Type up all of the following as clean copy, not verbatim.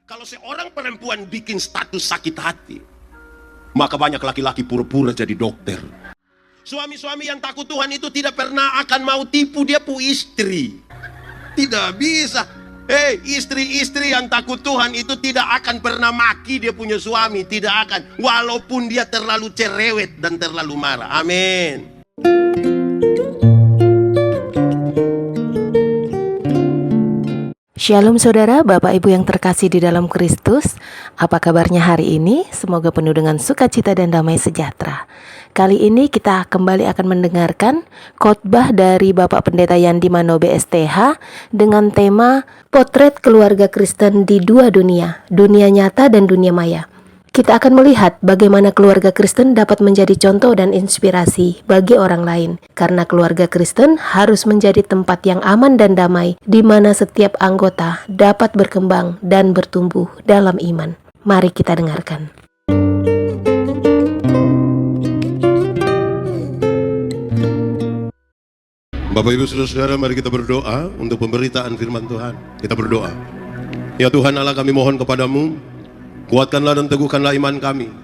Kalau seorang perempuan bikin status sakit hati, maka banyak laki-laki pura-pura jadi dokter. Suami-suami yang takut Tuhan itu tidak pernah akan mau tipu dia pu istri. Tidak bisa. Istri-istri yang takut Tuhan itu tidak akan pernah maki dia punya suami. Tidak akan. Walaupun dia terlalu cerewet dan terlalu marah. Amin. Shalom saudara, Bapak Ibu yang terkasih di dalam Kristus. Apa kabarnya hari ini? Semoga penuh dengan sukacita dan damai sejahtera. Kali ini kita kembali akan mendengarkan khotbah dari Bapak Pendeta Yandi Manobe STH dengan tema Potret Keluarga Kristen di Dua Dunia, Dunia Nyata dan Dunia Maya. Kita akan melihat bagaimana keluarga Kristen dapat menjadi contoh dan inspirasi bagi orang lain. Karena keluarga Kristen harus menjadi tempat yang aman dan damai, di mana setiap anggota dapat berkembang dan bertumbuh dalam iman. Mari kita dengarkan. Bapak Ibu Saudara-saudara, mari kita berdoa untuk pemberitaan firman Tuhan. Kita berdoa. Ya Tuhan Allah, kami mohon kepadamu, kuatkanlah dan teguhkanlah iman kami,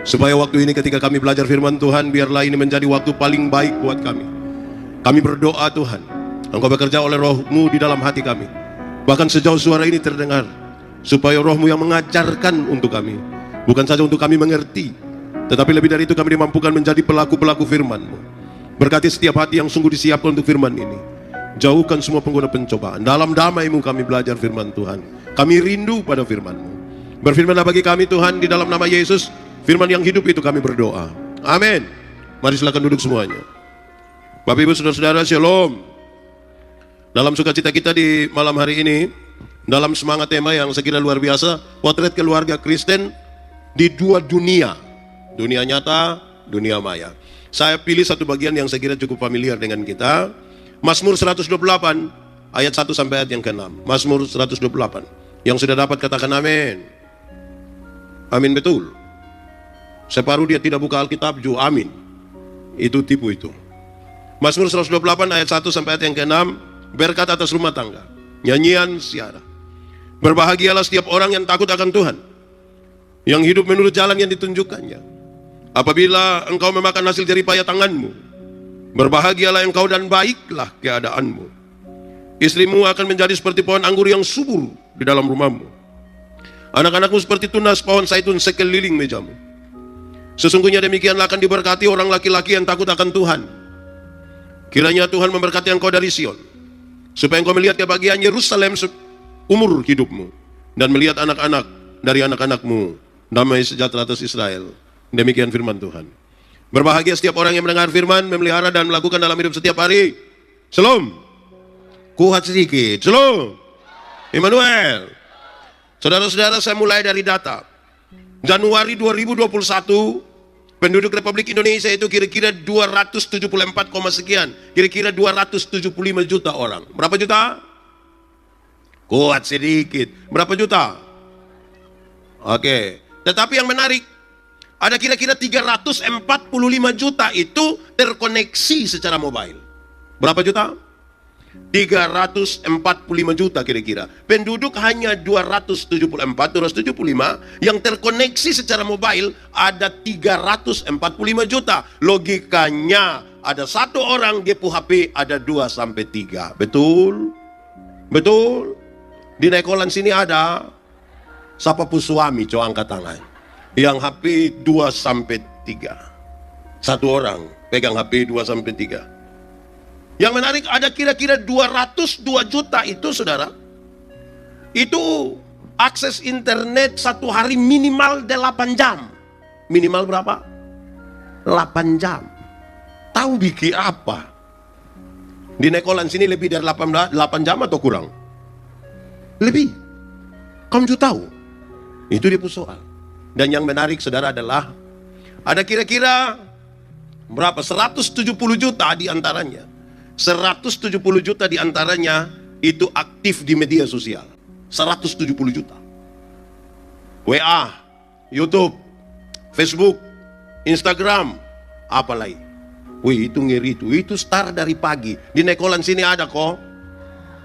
supaya waktu ini ketika kami belajar firman Tuhan, biarlah ini menjadi waktu paling baik buat kami. Kami berdoa Tuhan, Engkau bekerja oleh Roh-Mu di dalam hati kami. Bahkan sejauh suara ini terdengar, supaya Roh-Mu yang mengajarkan untuk kami, bukan saja untuk kami mengerti, tetapi lebih dari itu kami dimampukan menjadi pelaku-pelaku firman-Mu. Berkati setiap hati yang sungguh disiapkan untuk firman ini. Jauhkan semua pengguna pencobaan. Dalam damai-Mu kami belajar firman Tuhan. Kami rindu pada firman-Mu. Berfirmanlah bagi kami Tuhan, di dalam nama Yesus, firman yang hidup itu kami berdoa. Amin. Mari silakan duduk semuanya. Bapak Ibu Saudara-saudara, Shalom. Dalam sukacita kita di malam hari ini, dalam semangat tema yang sekira luar biasa, potret keluarga Kristen di dua dunia, dunia nyata, dunia maya. Saya pilih satu bagian yang saya kira cukup familiar dengan kita. Mazmur 128 ayat 1 sampai ayat yang ke-6. Mazmur 128. Yang sudah dapat katakan amin. Amin, betul. Separuh dia tidak buka Alkitab, amin. Itu tipu itu. Mazmur 128 ayat 1 sampai ayat yang ke-6. Berkat atas rumah tangga, nyanyian siara. Berbahagialah setiap orang yang takut akan Tuhan, yang hidup menurut jalan yang ditunjukkannya. Apabila engkau memakan hasil jeripaya tanganmu, berbahagialah engkau dan baiklah keadaanmu. Istrimu akan menjadi seperti pohon anggur yang subur di dalam rumahmu. Anak-anakmu seperti tunas pohon zaitun sekeliling mejamu. Sesungguhnya demikianlah akan diberkati orang laki-laki yang takut akan Tuhan. Kiranya Tuhan memberkati engkau dari Sion, supaya engkau melihat kebahagiaan Yerusalem umur hidupmu, dan melihat anak-anak dari anak-anakmu, damai sejahtera atas Israel. Demikian firman Tuhan. Berbahagia setiap orang yang mendengar firman, memelihara dan melakukan dalam hidup setiap hari. Shalom. Kuat sedikit. Shalom. Immanuel. Saudara-saudara, saya mulai dari data. Januari 2021, penduduk Republik Indonesia itu kira-kira 274, sekian. Kira-kira 275 juta orang. Berapa juta? Kuat sedikit. Berapa juta? Oke. Tetapi yang menarik, ada kira-kira 345 juta itu terkoneksi secara mobile. Berapa juta? 345 juta kira-kira. Penduduk hanya 275 yang terkoneksi secara mobile ada 345 juta. Logikanya ada satu orang di HP ada 2 sampai 3. Betul? Betul? Di Nekolan sini ada siapa pu suami, coba angkat tangan. Yang HP 2 sampai 3. Satu orang pegang HP 2 sampai 3. Yang menarik ada kira-kira 202 juta itu saudara. Itu akses internet satu hari minimal 8 jam. Minimal berapa? 8 jam. Tahu bikin apa? Di Nekolan sini lebih dari 8 jam atau kurang? Lebih. Kamu juga tahu? Itu dia soal. Dan yang menarik saudara adalah ada kira-kira berapa? 170 juta di antaranya. 170 juta di antaranya itu aktif di media sosial. 170 juta. WA, YouTube, Facebook, Instagram, apa lagi? Wih, itu ngeri itu. Itu start dari pagi. Di Nekolan sini ada kok.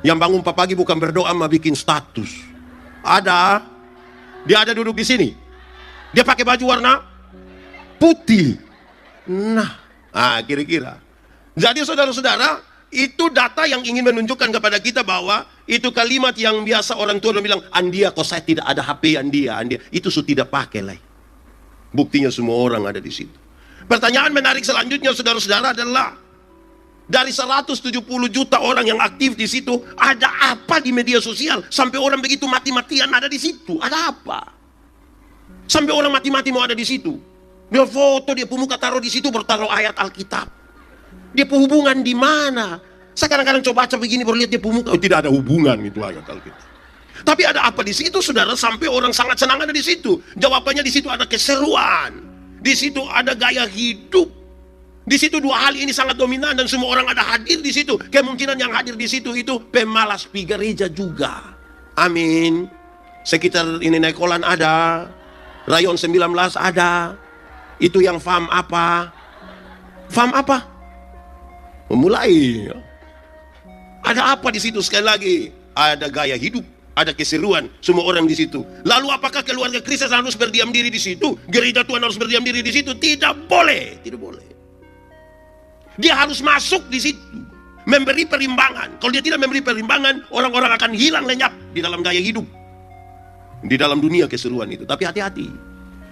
Yang bangun pagi bukan berdoa, mah bikin status. Ada. Dia ada duduk di sini. Dia pakai baju warna putih. Nah, kira-kira. Jadi saudara-saudara, itu data yang ingin menunjukkan kepada kita bahwa itu kalimat yang biasa orang tua bilang, Andia, kok saya tidak ada HP Andia. Itu sudah tidak pakai lah. Buktinya semua orang ada di situ. Pertanyaan menarik selanjutnya saudara-saudara adalah, dari 170 juta orang yang aktif di situ, ada apa di media sosial sampai orang begitu mati-matian ada di situ? Ada apa? Sampai orang mati-mati mau ada di situ. Dia foto, dia pemuka taruh di situ, bertaruh ayat Alkitab. Dia hubungan di mana? Saya kadang-kadang coba baca begini baru lihat dia pemuka. Oh, tidak ada hubungan itu ayat Alkitab. Tapi ada apa di situ, saudara? Sampai orang sangat senang ada di situ. Jawabannya di situ ada keseruan. Di situ ada gaya hidup. Di situ dua hal ini sangat dominan dan semua orang ada hadir di situ. Kemungkinan yang hadir di situ itu pemalas pi gereja juga. Amin. Sekitar ini Nekolan ada. Rayon 19 ada. Itu yang FAM apa? FAM apa? Memulai. Ada apa di situ? Sekali lagi, ada gaya hidup, ada keseruan, semua orang di situ. Lalu apakah keluarga Kristen harus berdiam diri di situ? Gereja Tuhan harus berdiam diri di situ? Tidak boleh, tidak boleh. Dia harus masuk di situ, memberi perimbangan. Kalau dia tidak memberi perimbangan, orang-orang akan hilang lenyap di dalam gaya hidup, di dalam dunia keseruan itu. Tapi hati-hati,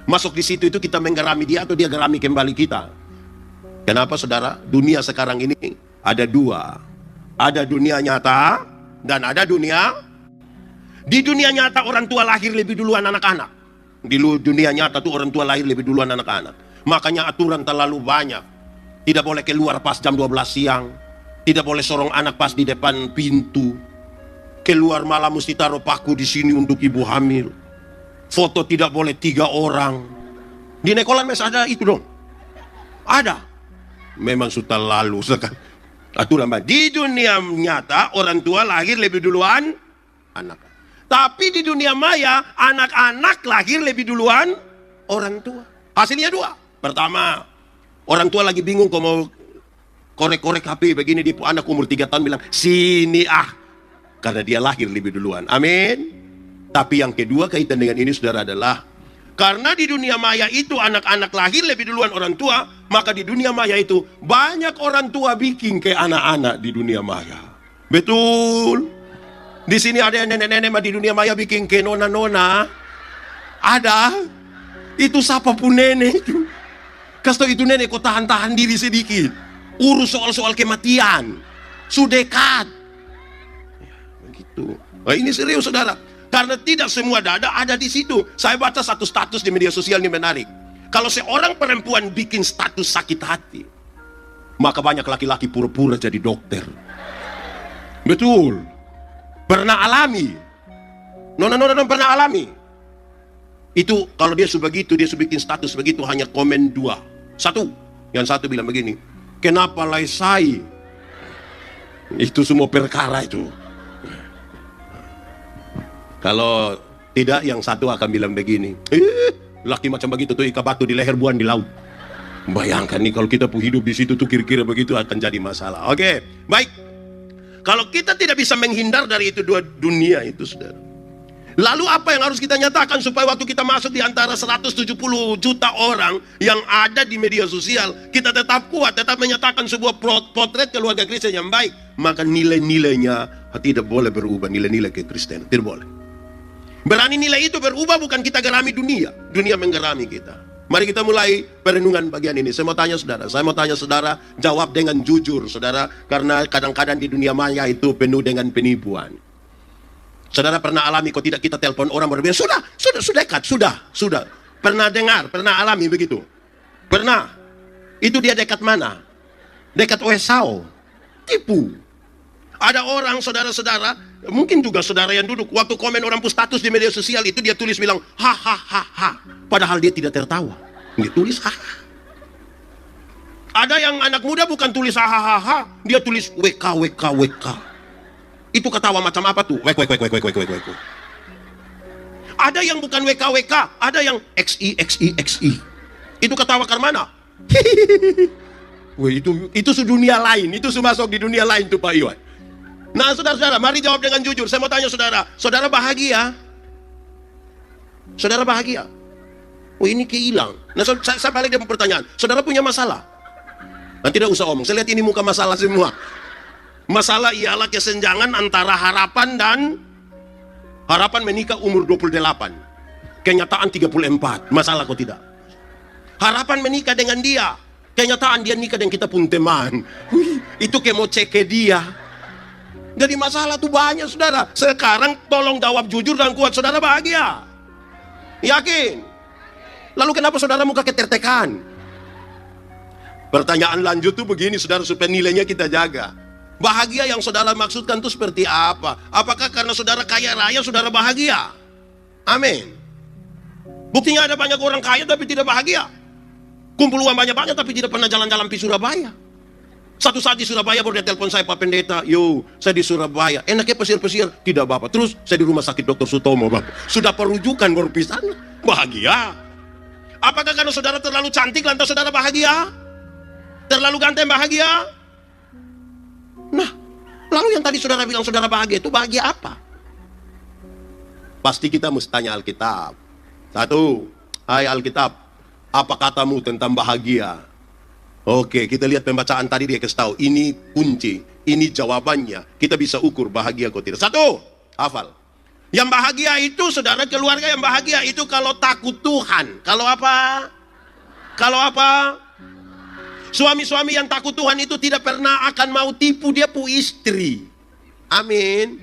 masuk di situ itu kita menggerami dia atau dia gerami kembali kita. Kenapa saudara? Dunia sekarang ini ada dua. Ada dunia nyata dan ada dunia. Di dunia nyata orang tua lahir lebih duluan anak-anak. Di dunia nyata tuh orang tua lahir lebih duluan anak-anak. Makanya aturan terlalu banyak. Tidak boleh keluar pas jam 12 siang. Tidak boleh sorong anak pas di depan pintu. Keluar malam mesti taruh paku di sini untuk ibu hamil. Foto tidak boleh 3 orang. Di Nekolan Mes ada itu dong. Ada. Memang sudah lalu sekarang. Aturan di dunia nyata orang tua lahir lebih duluan anak. Tapi di dunia maya anak-anak lahir lebih duluan orang tua. Hasilnya dua. Pertama, orang tua lagi bingung kalau mau korek-korek HP begini, di anak umur 3 tahun bilang sini karena dia lahir lebih duluan. Amin. Tapi yang kedua kaitan dengan ini saudara adalah, karena di dunia maya itu anak-anak lahir lebih duluan orang tua, maka di dunia maya itu banyak orang tua bikin ke anak-anak di dunia maya. Betul. Di sini ada yang nenek-nenek di dunia maya bikin ke nona-nona. Ada. Itu siapapun nenek itu. Kasih itu nenek kok tahan-tahan diri sedikit. Urus soal-soal kematian. Sudah dekat. Ya, begitu. Nah, ini serius saudara. Karena tidak semua dada ada di situ. Saya baca satu status di media sosial ini menarik. Kalau seorang perempuan bikin status sakit hati, maka banyak laki-laki pura-pura jadi dokter. Betul. Pernah alami. Nona-nona pernah alami. Itu kalau dia sudah begitu, dia sudah bikin status begitu, hanya komen 2. Satu. Yang satu bilang begini, kenapa lai saya? Itu semua perkara itu. Kalau tidak, yang satu akan bilang begini, laki macam begitu tuh ikat batu di leher, buang di laut. Bayangkan nih kalau kita hidup di situ tuh kira-kira begitu akan jadi masalah. Oke, baik. Kalau kita tidak bisa menghindar dari itu dua dunia itu, saudara. Lalu apa yang harus kita nyatakan supaya waktu kita masuk di antara 170 juta orang yang ada di media sosial, kita tetap kuat, tetap menyatakan sebuah potret keluarga Kristen yang baik. Maka nilai-nilainya tidak boleh berubah, nilai-nilai kekristenan tidak boleh. Berani nilai itu berubah, bukan kita gerami dunia. Dunia menggerami kita. Mari kita mulai perenungan bagian ini. Saya mau tanya saudara, jawab dengan jujur saudara. Karena kadang-kadang di dunia maya itu penuh dengan penipuan. Saudara pernah alami, kok tidak kita telepon orang berbeda, sudah dekat, sudah. Pernah dengar, pernah alami begitu? Pernah. Itu dia dekat mana? Dekat Wesau. Tipu. Ada orang saudara-saudara, mungkin juga saudara yang duduk, waktu komen orang status di media sosial itu dia tulis bilang ha. Padahal dia tidak tertawa. Dia tulis ha. Ada yang anak muda bukan tulis ha, dia tulis WK. Itu ketawa macam apa tuh? Wek. Ada yang bukan WK, ada yang XI. Itu ketawa ke mana? Weh, itu dunia lain, itu masuk di dunia lain tuh Pak Iwan. Nah saudara-saudara, mari jawab dengan jujur. Saya mau tanya saudara bahagia? Saudara bahagia. Oh, ini kehilang. Nah, saya balik dengan pertanyaan. Saudara punya masalah? Nah, tidak usah omong. Saya lihat ini muka masalah semua. Masalah ialah kesenjangan antara harapan menikah umur 28. Kenyataan 34. Masalah kok tidak? Harapan menikah dengan dia. Kenyataan dia nikah dengan kita pun teman. Itu kayak mau cek ke dia. Jadi masalah tuh banyak, saudara. Sekarang tolong jawab jujur dan kuat. Saudara bahagia? Yakin? Lalu kenapa saudara muka ketertekan? Pertanyaan lanjut tuh begini, saudara, supaya nilainya kita jaga. Bahagia yang saudara maksudkan itu seperti apa? Apakah karena saudara kaya raya, saudara bahagia? Amin. Buktinya ada banyak orang kaya tapi tidak bahagia. Kumpul uang banyak-banyak tapi tidak pernah jalan-jalan di Surabaya. Satu saat di Surabaya baru dia telepon saya, Pak Pendeta, yo, saya di Surabaya. Enaknya pesir-pesir? Tidak, Bapak. Terus saya di rumah sakit Dr. Sutomo, Bapak. Sudah perujukan baru pisan. Bahagia. Apakah karena saudara terlalu cantik lantas saudara bahagia? Terlalu ganteng bahagia? Nah, lalu yang tadi saudara bilang saudara bahagia itu bahagia apa? Pasti kita mesti tanya Alkitab. Satu, hai Alkitab, apa katamu tentang bahagia? Oke, kita lihat pembacaan tadi, dia kasih tahu. Ini kunci, ini jawabannya. Kita bisa ukur bahagia kok tidak. Satu, hafal. Yang bahagia itu, saudara, keluarga yang bahagia itu kalau takut Tuhan. Kalau apa? Kalau apa? Suami-suami yang takut Tuhan itu tidak pernah akan mau tipu dia pu istri. Amin.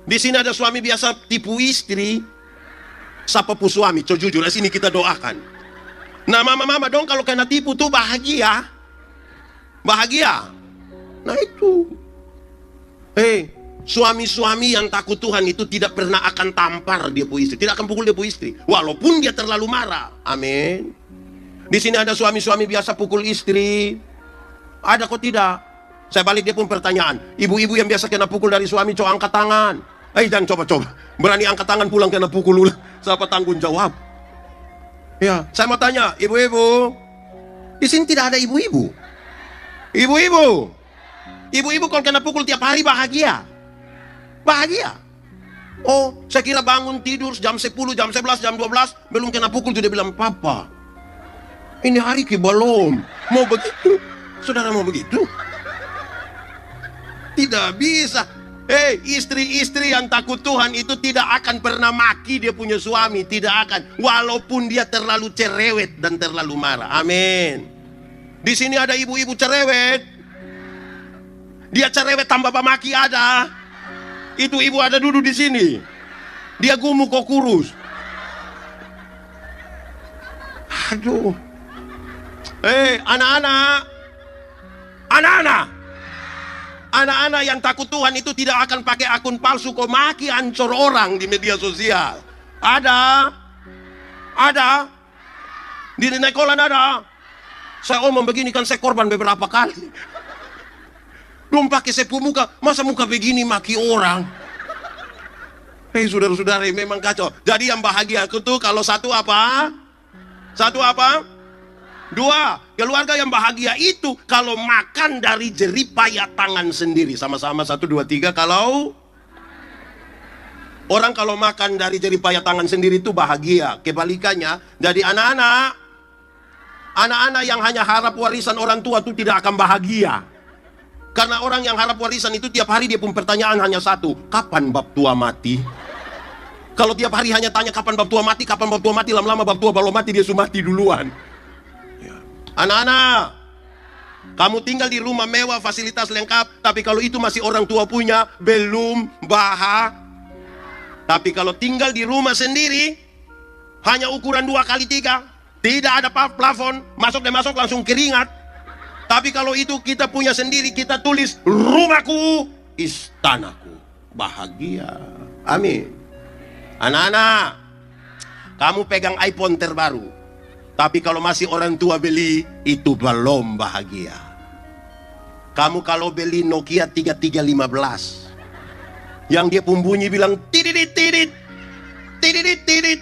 Di sini ada suami biasa tipu istri. Siapa pu suami? Coba jujur, di sini kita doakan. Nah, mama-mama dong kalau kena tipu tuh bahagia. Bahagia. Nah itu. Suami-suami yang takut Tuhan itu tidak pernah akan tampar dia pu istri. Tidak akan pukul dia pu istri. Walaupun dia terlalu marah. Amin. Di sini ada suami-suami biasa pukul istri. Ada kok tidak? Saya balik dia pun pertanyaan. Ibu-ibu yang biasa kena pukul dari suami, coba angkat tangan. Jangan coba-coba. Berani angkat tangan pulang kena pukul ulang. Siapa tanggung jawab? Ya, saya mau tanya, ibu-ibu. Di sini tidak ada ibu-ibu. Ibu-ibu. Ibu-ibu kalau kena pukul tiap hari bahagia. Bahagia. Oh, saya kira bangun tidur jam 10, jam 11, jam 12 belum kena pukul sudah bilang, "Papa, ini hari ke belum." Mau begitu? Saudara mau begitu? Tidak bisa. Istri-istri yang takut Tuhan itu tidak akan pernah maki dia punya suami. Tidak akan. Walaupun dia terlalu cerewet dan terlalu marah. Amin. Di sini ada ibu-ibu cerewet. Dia cerewet tambah maki ada. Itu ibu ada duduk di sini. Dia gemuk kok kurus. Aduh. Anak-anak. Anak-anak. Anak-anak yang takut Tuhan itu tidak akan pakai akun palsu kok maki ancur orang di media sosial. Ada. Di Nekolan ada. Saya omong begini kan saya korban beberapa kali. Belum pakai sepu muka, masa muka begini maki orang. Saudara-saudara, memang kacau. Jadi yang bahagia itu kalau satu apa? Satu apa? Dua, keluarga yang bahagia itu kalau makan dari jeripaya tangan sendiri. Sama-sama, 1, 2, 3. Kalau orang kalau makan dari jeripaya tangan sendiri itu bahagia. Kebalikannya, jadi anak-anak yang hanya harap warisan orang tua itu tidak akan bahagia. Karena orang yang harap warisan itu tiap hari dia pun pertanyaan hanya satu, kapan bab tua mati? Kalau tiap hari hanya tanya kapan bab tua mati, kapan bab tua mati, lama-lama bab tua belum mati dia sudah mati duluan. Anak-anak, kamu tinggal di rumah mewah, fasilitas lengkap, tapi kalau itu masih orang tua punya, belum bahagia. Tapi kalau tinggal di rumah sendiri, hanya ukuran 2x3, tidak ada plafon, masuk dan masuk langsung keringat. Tapi kalau itu kita punya sendiri, kita tulis rumahku, istanaku, bahagia. Amin. Anak-anak, kamu pegang iPhone terbaru. Tapi kalau masih orang tua beli, itu belum bahagia. Kamu kalau beli Nokia 3315, yang dia pembunyi bilang tidit tidit, tidit tidit.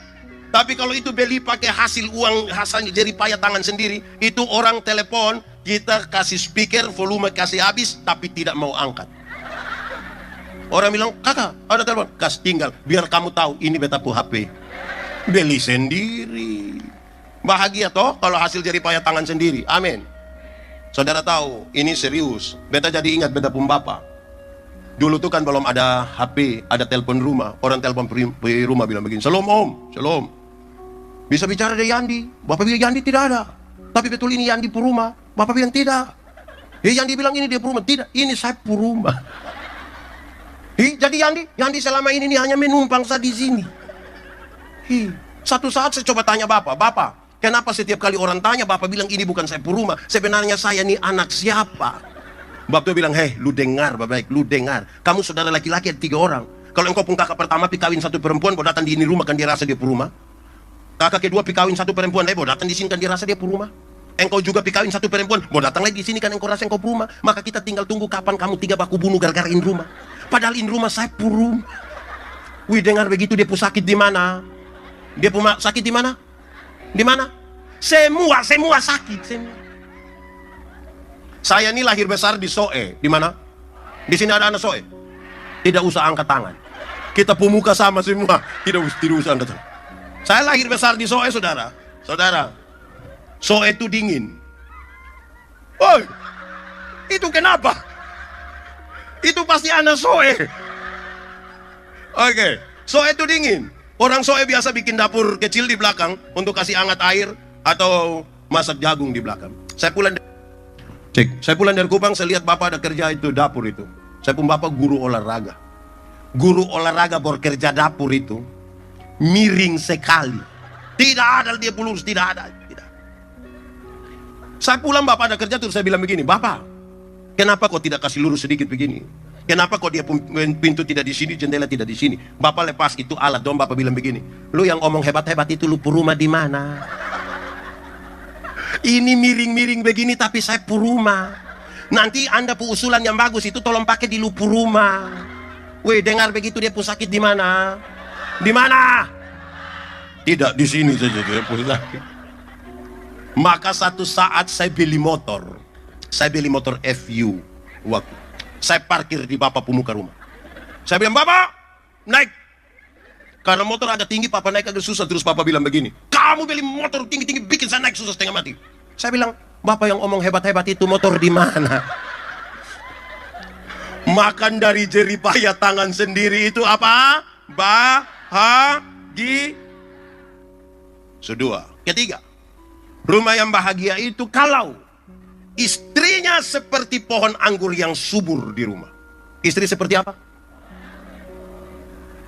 Tapi kalau itu beli pakai hasil uang, hasil jeripaya tangan sendiri, itu orang telepon, kita kasih speaker, volume kasih habis, tapi tidak mau angkat. Orang bilang, kakak ada telepon, kas tinggal, biar kamu tahu ini beta pu HP. Beli sendiri. Bahagia toh kalau hasil jerih payah tangan sendiri. Amin. Saudara tahu, ini serius. Beta jadi ingat beta pun bapak. Dulu tuh kan belum ada HP, ada telepon rumah. Orang telepon di rumah bilang begini, "Shalom om, shalom. Bisa bicara dengan Yandi?" Bapak bilang, "Yandi tidak ada." Tapi betul ini Yandi pun rumah. Bapak bilang, "Tidak." Yandi bilang ini dia pun rumah. "Tidak, ini saya pun rumah." Jadi Yandi selama ini hanya menumpang saya di sini. Satu saat saya coba tanya Bapak, kenapa setiap kali orang tanya Bapak bilang ini bukan saya pun rumah? Sebenarnya saya ini anak siapa? Bapak bilang, "Hei, lu dengar, baik, lu dengar. Kamu saudara laki-laki ada 3 orang. Kalau engkau pun kakak pertama pikawin 1 perempuan, baru datang di ini rumah kan dia rasa dia pun rumah. Kakak kedua pikawin 1 perempuan, baru datang di sini kan dia rasa dia pun rumah. Engkau juga pikawin 1 perempuan, baru datang lagi di sini kan engkau rasa engkau pun rumah. Maka kita tinggal tunggu kapan kamu 3 baku bunuh gara-gara in rumah. Padahal in rumah saya pun rumah." Wih, dengar begitu dia pun sakit di mana? Dia pun sakit di mana? Di mana? Semua sakit, semua. Saya ini lahir besar di Soe. Di mana? Di sini ada anak Soe. Tidak usah angkat tangan. Kita pemuka sama semua. Tidak usah angkat tangan. Saya lahir besar di Soe, saudara. Soe itu dingin. Woi, itu kenapa? Itu pasti anak Soe. Oke, Soe itu dingin. Orang Soe biasa bikin dapur kecil di belakang untuk kasih hangat air atau masak jagung di belakang. Saya pulang dari Kupang, saya lihat bapak ada kerja itu dapur itu. Saya pun bapak guru olahraga. Guru olahraga bekerja dapur itu miring sekali. Tidak ada dia lurus, tidak ada. Saya pulang bapak ada kerja terus saya bilang begini, "Bapak, kenapa kok tidak kasih lurus sedikit begini? Kenapa kok dia pintu tidak di sini, jendela tidak di sini?" Bapak lepas itu alat dong, bapak bilang begini, "Lu yang omong hebat-hebat itu lu rumah di mana? Ini miring-miring begini tapi saya rumah. Nanti Anda pu usulan yang bagus itu tolong pakai di lupu rumah." Weh, dengar begitu dia pu sakit di mana? Di mana? Tidak di sini saja dia pu sakit. Maka satu saat saya beli motor. Saya beli motor FU waktu. Saya parkir di bapak pemuka rumah. Saya bilang, "Bapak, naik." Karena motor agak tinggi, papa naik agak susah. Terus papa bilang begini, "Kamu beli motor tinggi-tinggi, bikin saya naik susah setengah mati." Saya bilang, "Bapak yang omong hebat-hebat itu motor di mana?" Makan dari jerih payah tangan sendiri itu apa? Bahagia. Kedua, ketiga, rumah yang bahagia itu kalau istrinya seperti pohon anggur yang subur di rumah. Istri seperti apa?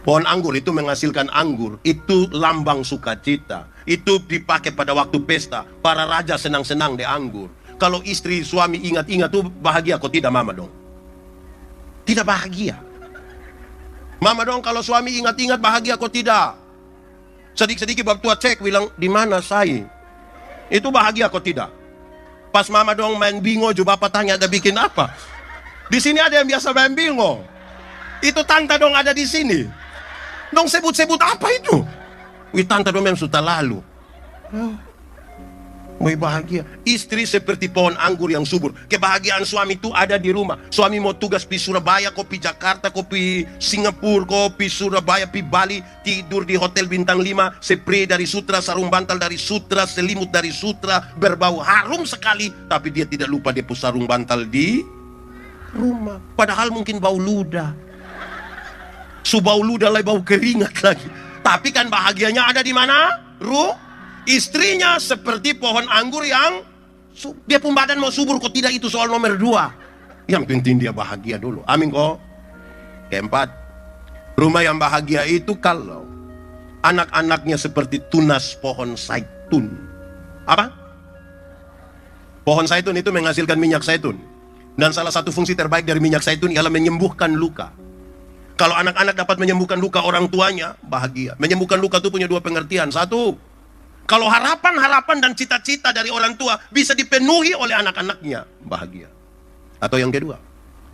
Pohon anggur itu menghasilkan anggur. Itu lambang sukacita. Itu dipakai pada waktu pesta. Para raja senang-senang di anggur. Kalau istri suami ingat-ingat tuh bahagia, kok tidak mama dong? Tidak bahagia. Mama dong kalau suami ingat-ingat bahagia, kok tidak? Sedikit-sedikit bab tua cek bilang, "Di mana saya?" Itu bahagia, kok tidak? Pas mama dong main bingo, juga bapak tanya ada bikin apa? Di sini ada yang biasa main bingo. Itu tante dong ada di sini. Dong sebut-sebut apa itu? Wih, tante dong memang sudah lalu. Wih, bahagia. Istri seperti pohon anggur yang subur. Kebahagiaan suami itu ada di rumah. Suami mau tugas pi Surabaya, kopi Jakarta, kopi Singapura, kopi Surabaya, pi Bali, tidur di hotel bintang 5, spray dari Sutra, sarung bantal dari Sutra, selimut dari Sutra, berbau harum sekali, tapi dia tidak lupa dia punya sarung bantal di rumah. Padahal mungkin bau ludah. Subau ludah lagi, bau keringat lagi. Tapi kan bahagianya ada di mana? Istrinya seperti pohon anggur yang dia pun badan mau subur, kok tidak, itu soal nomor 2. Yang penting dia bahagia dulu. Amin kok. Keempat, rumah yang bahagia itu kalau anak-anaknya seperti tunas pohon zaitun. Apa? Pohon zaitun itu menghasilkan minyak zaitun. Dan salah satu fungsi terbaik dari minyak zaitun ialah menyembuhkan luka. Kalau anak-anak dapat menyembuhkan luka orang tuanya, bahagia. Menyembuhkan luka itu punya 2 pengertian. Satu, kalau harapan-harapan dan cita-cita dari orang tua bisa dipenuhi oleh anak-anaknya, bahagia. Atau yang kedua,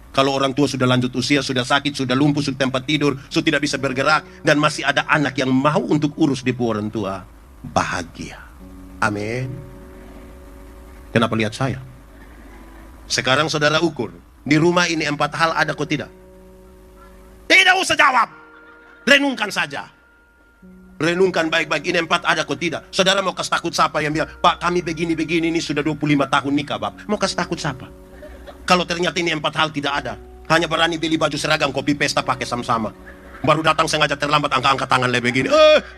kalau orang tua sudah lanjut usia, sudah sakit, sudah lumpuh, sudah tempat tidur, sudah tidak bisa bergerak, dan masih ada anak yang mau untuk urus di orang tua, bahagia. Amin. Kenapa lihat saya? Sekarang saudara ukur, di rumah ini 4 hal ada kok tidak? Tidak usah jawab. Renungkan saja. Renungkan baik-baik, ini 4 ada kok tidak. Saudara mau kasih takut siapa yang bilang, Pak kami begini-begini, ini sudah 25 tahun nikah Bapak. Mau kasih takut siapa? Kalau ternyata ini 4 hal tidak ada, hanya berani beli baju seragam, kopi pesta pakai sama-sama. Baru datang sengaja terlambat, angkat-angkat tangan lebih begini.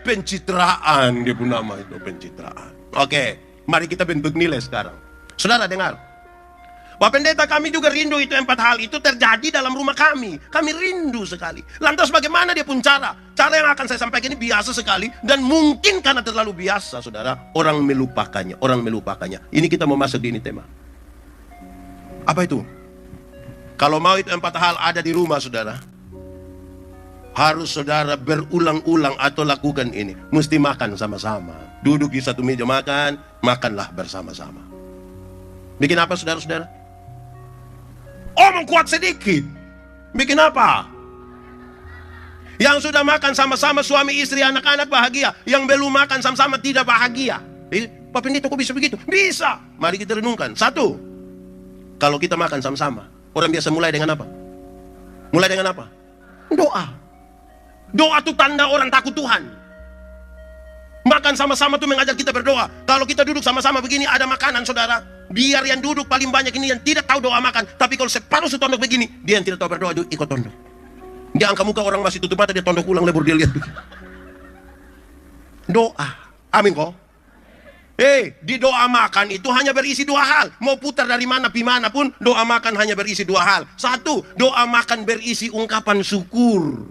Pencitraan, dia pun nama itu, pencitraan. Oke, mari kita bentuk nilai sekarang. Saudara dengar. Pak Pendeta, kami juga rindu itu 4 hal itu terjadi dalam rumah kami. Kami rindu sekali. Lantas bagaimana dia pun cara? Cara yang akan saya sampaikan ini biasa sekali. Dan mungkin karena terlalu biasa, saudara, orang melupakannya. Orang melupakannya. Ini kita mau masuk di ini tema. Apa itu? Kalau mau itu 4 hal ada di rumah, saudara, harus saudara berulang-ulang atau lakukan ini. Mesti makan sama-sama. Duduk di satu meja makan, makanlah bersama-sama. Bikin apa, saudara-saudara? Omong kuat sedikit. Bikin apa? Yang sudah makan sama-sama suami istri anak-anak bahagia, yang belum makan sama-sama tidak bahagia. Pak Pendeta kok bisa begitu? Bisa. Mari kita renungkan. 1, kalau kita makan sama-sama, orang biasa mulai dengan apa? Mulai dengan apa? Doa. Doa itu tanda orang takut Tuhan. Makan sama-sama itu mengajar kita berdoa. Kalau kita duduk sama-sama begini ada makanan, saudara, biar yang duduk paling banyak ini yang tidak tahu doa makan. Tapi kalau separuh setondok begini, dia yang tidak tahu berdoa ikut tondok. Dia angkat muka, orang masih tutup mata, dia tondok ulang lebur, dia lihat. Doa. Amin kok. Di doa makan itu hanya berisi 2 hal. Mau putar dari mana pimana pun, doa makan hanya berisi 2 hal. 1, doa makan berisi ungkapan syukur.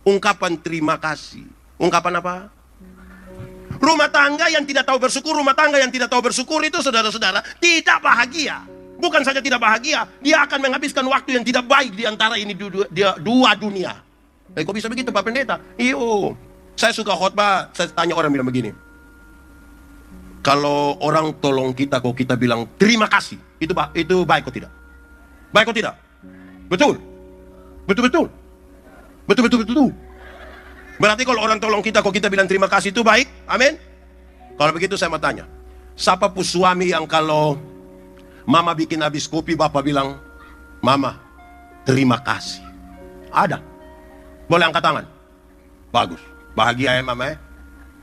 Ungkapan terima kasih. Ungkapan apa? Rumah tangga yang tidak tahu bersyukur, rumah tangga yang tidak tahu bersyukur itu, saudara-saudara, tidak bahagia. Bukan saja tidak bahagia, dia akan menghabiskan waktu yang tidak baik di antara ini dua dunia. Kok bisa begitu, Pak Pendeta? Saya suka khotbah, saya tanya orang bilang begini. Kalau orang tolong kita, kok kita bilang terima kasih, itu baik kok tidak? Baik kok tidak? Betul? Betul. Berarti kalau orang tolong kita, kok kita bilang terima kasih, itu baik? Amin? Kalau begitu saya mau tanya, siapa pun suami yang kalau mama bikin habis kopi, bapak bilang, Mama, terima kasih? Ada? Boleh angkat tangan? Bagus. Bahagia ya mama ya?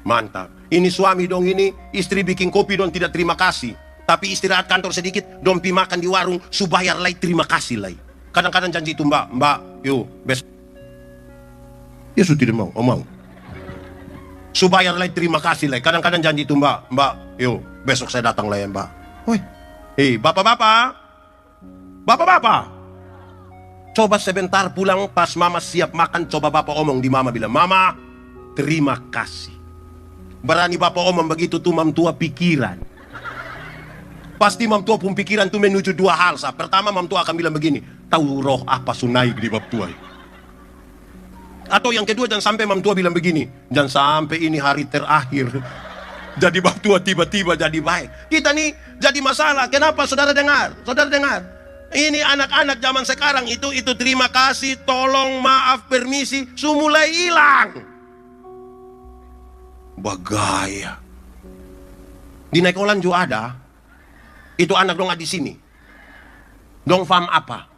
Mantap. Ini suami dong, ini istri bikin kopi dong tidak terima kasih. Tapi istirahat kantor sedikit, dong pi makan di warung, subayar lagi terima kasih lagi. Kadang-kadang janji itu mbak, yuk besok. Ya sudah tidak mau, mau. Subayar lagi terima kasih lagi. Kadang-kadang janji itu mbak, yuk besok saya datang lah ya mbak. Woi, bapak-bapak, coba sebentar pulang pas mama siap makan, coba bapak omong di mama bilang, Mama, terima kasih. Berani bapak omong begitu tuh mam tua pikiran. Pasti mam tua pun pikiran tuh menuju 2 hal. Pertama mam tua akan bilang begini, tahu roh apa sunaik di bab tua. Atau yang kedua, jangan sampai mam tua bilang begini, jangan sampai ini hari terakhir jadi bab tua tiba-tiba jadi baik. Kita nih jadi masalah. Kenapa? Saudara dengar. Ini anak-anak zaman sekarang itu terima kasih, tolong, maaf, permisi, mulai hilang. Bagaya. Di Nekolan juga ada. Itu anak dong di sini. Dong faham apa?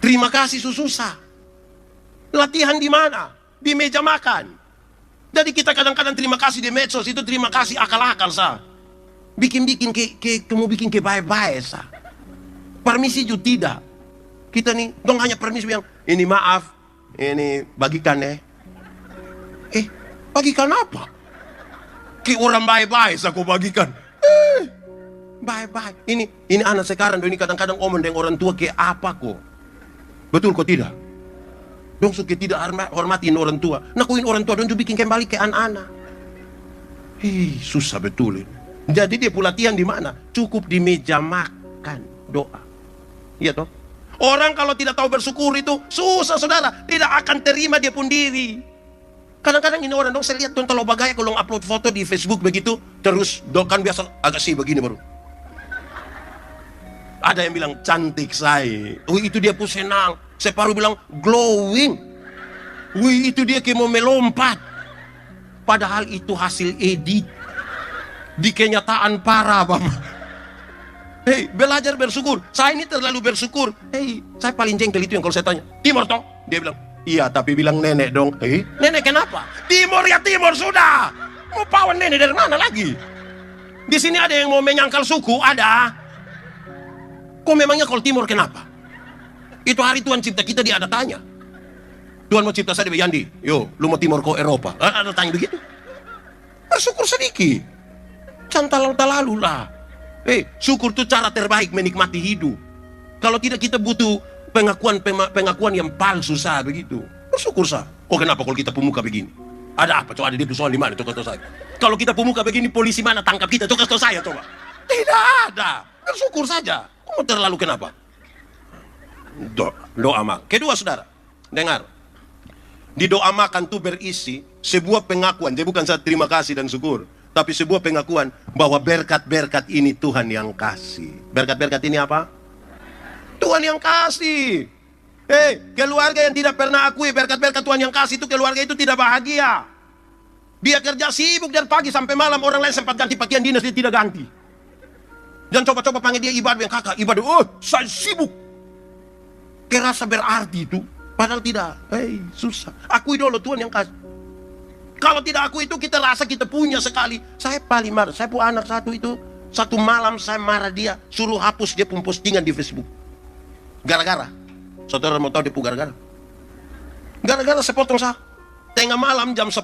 Terima kasih susah. Latihan di mana? Di meja makan. Jadi kita kadang-kadang terima kasih di medsos, itu terima kasih akal-akal sah. Bikin-bikin kamu bikin ke baik-baik sah. Permisi juga tidak. Kita nih dong hanya permisi yang ini maaf, ini bagikan bagikan apa? Ke orang baik-baik sah kau bagikan. Baik-baik. Ini anak sekarang ini kadang-kadang omong dengan orang tua ke apa kok? Betul kok tidak? Dong suka tidak hormatin orang tua. Nakuin orang tua dong juga bikin kembali ke anak-anak. Susah betul. Jadi dia pula latihan di mana? Cukup di meja makan, doa. Iya toh? Orang kalau tidak tahu bersyukur itu susah saudara. Tidak akan terima dia pun diri. Kadang-kadang ini orang dong saya lihat dong kalau bagaya kalau upload foto di Facebook begitu terus dong kan biasa agak sih begini baru. Ada yang bilang cantik saya. Itu dia pun senang. Saya baru bilang glowing. Itu dia kayak mau melompat. Padahal itu hasil edit. Di kenyataan parah, Bapak. Hei, belajar bersyukur. Saya ini terlalu bersyukur. Hei, saya paling jengkel itu yang kalau saya tanya, Timor toh? Dia bilang, iya tapi bilang nenek dong. Hei, nenek kenapa? Timor ya Timor sudah. Mau pawan nenek dari mana lagi? Di sini ada yang mau menyangkal suku, ada. Kok memangnya kalau Timor kenapa? Itu hari Tuhan cipta kita dia ada tanya. Tuhan mau cipta saya di Yandi, yo, lu mau Timor kok Eropa? Ada tanya begitu. Bersyukur sedikit. Jangan lalu lah. Syukur itu cara terbaik menikmati hidup. Kalau tidak kita butuh pengakuan yang palsu sah begitu. Bersyukur sah. Oh kenapa kalau kita pemuka begini? Ada apa? Coba ada dia persoalan di mana? Coba kasih saya. Kalau kita pemuka begini polisi mana tangkap kita? Coba kasih saya coba. Tidak ada. Bersyukur saja. Kamu terlalu kenapa? Doa mak. Kedua saudara, dengar. Di doa makan itu berisi sebuah pengakuan. Jadi bukan saat terima kasih dan syukur. Tapi sebuah pengakuan bahwa berkat-berkat ini Tuhan yang kasih. Berkat-berkat ini apa? Tuhan yang kasih. Keluarga yang tidak pernah akui berkat-berkat Tuhan yang kasih itu, keluarga itu tidak bahagia. Dia kerja sibuk dari pagi sampai malam, orang lain sempat ganti pakaian dinas, dia tidak ganti. Dan coba-coba panggil dia ibadah, yang kakak ibadah, oh saya sibuk. Kerasa berarti itu, padahal tidak. Susah. Akui dulu Tuhan yang kasih. Kalau tidak aku itu kita rasa kita punya sekali. Saya paling marah. Saya punya anak satu itu. Satu malam saya marah dia. Suruh hapus dia pun postingan di Facebook. Gara-gara. Saudara mau tahu dia punya gara-gara? Gara-gara saya potong sah. Tengah malam jam 10.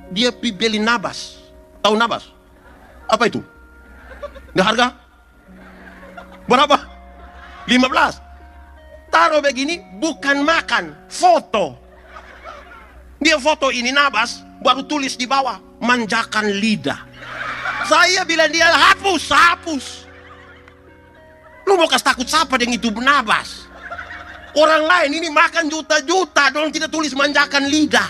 Dia beli nabas. Tahu nabas? Apa itu? Nggak harga? Berapa? 15. Taruh begini bukan makan. Foto. Dia foto ini nabas. Baru tulis di bawah, manjakan lidah. Saya bilang dia hapus. Lu mau kasih takut siapa dengan itu nabas? Orang lain ini makan juta-juta, dong tidak tulis manjakan lidah.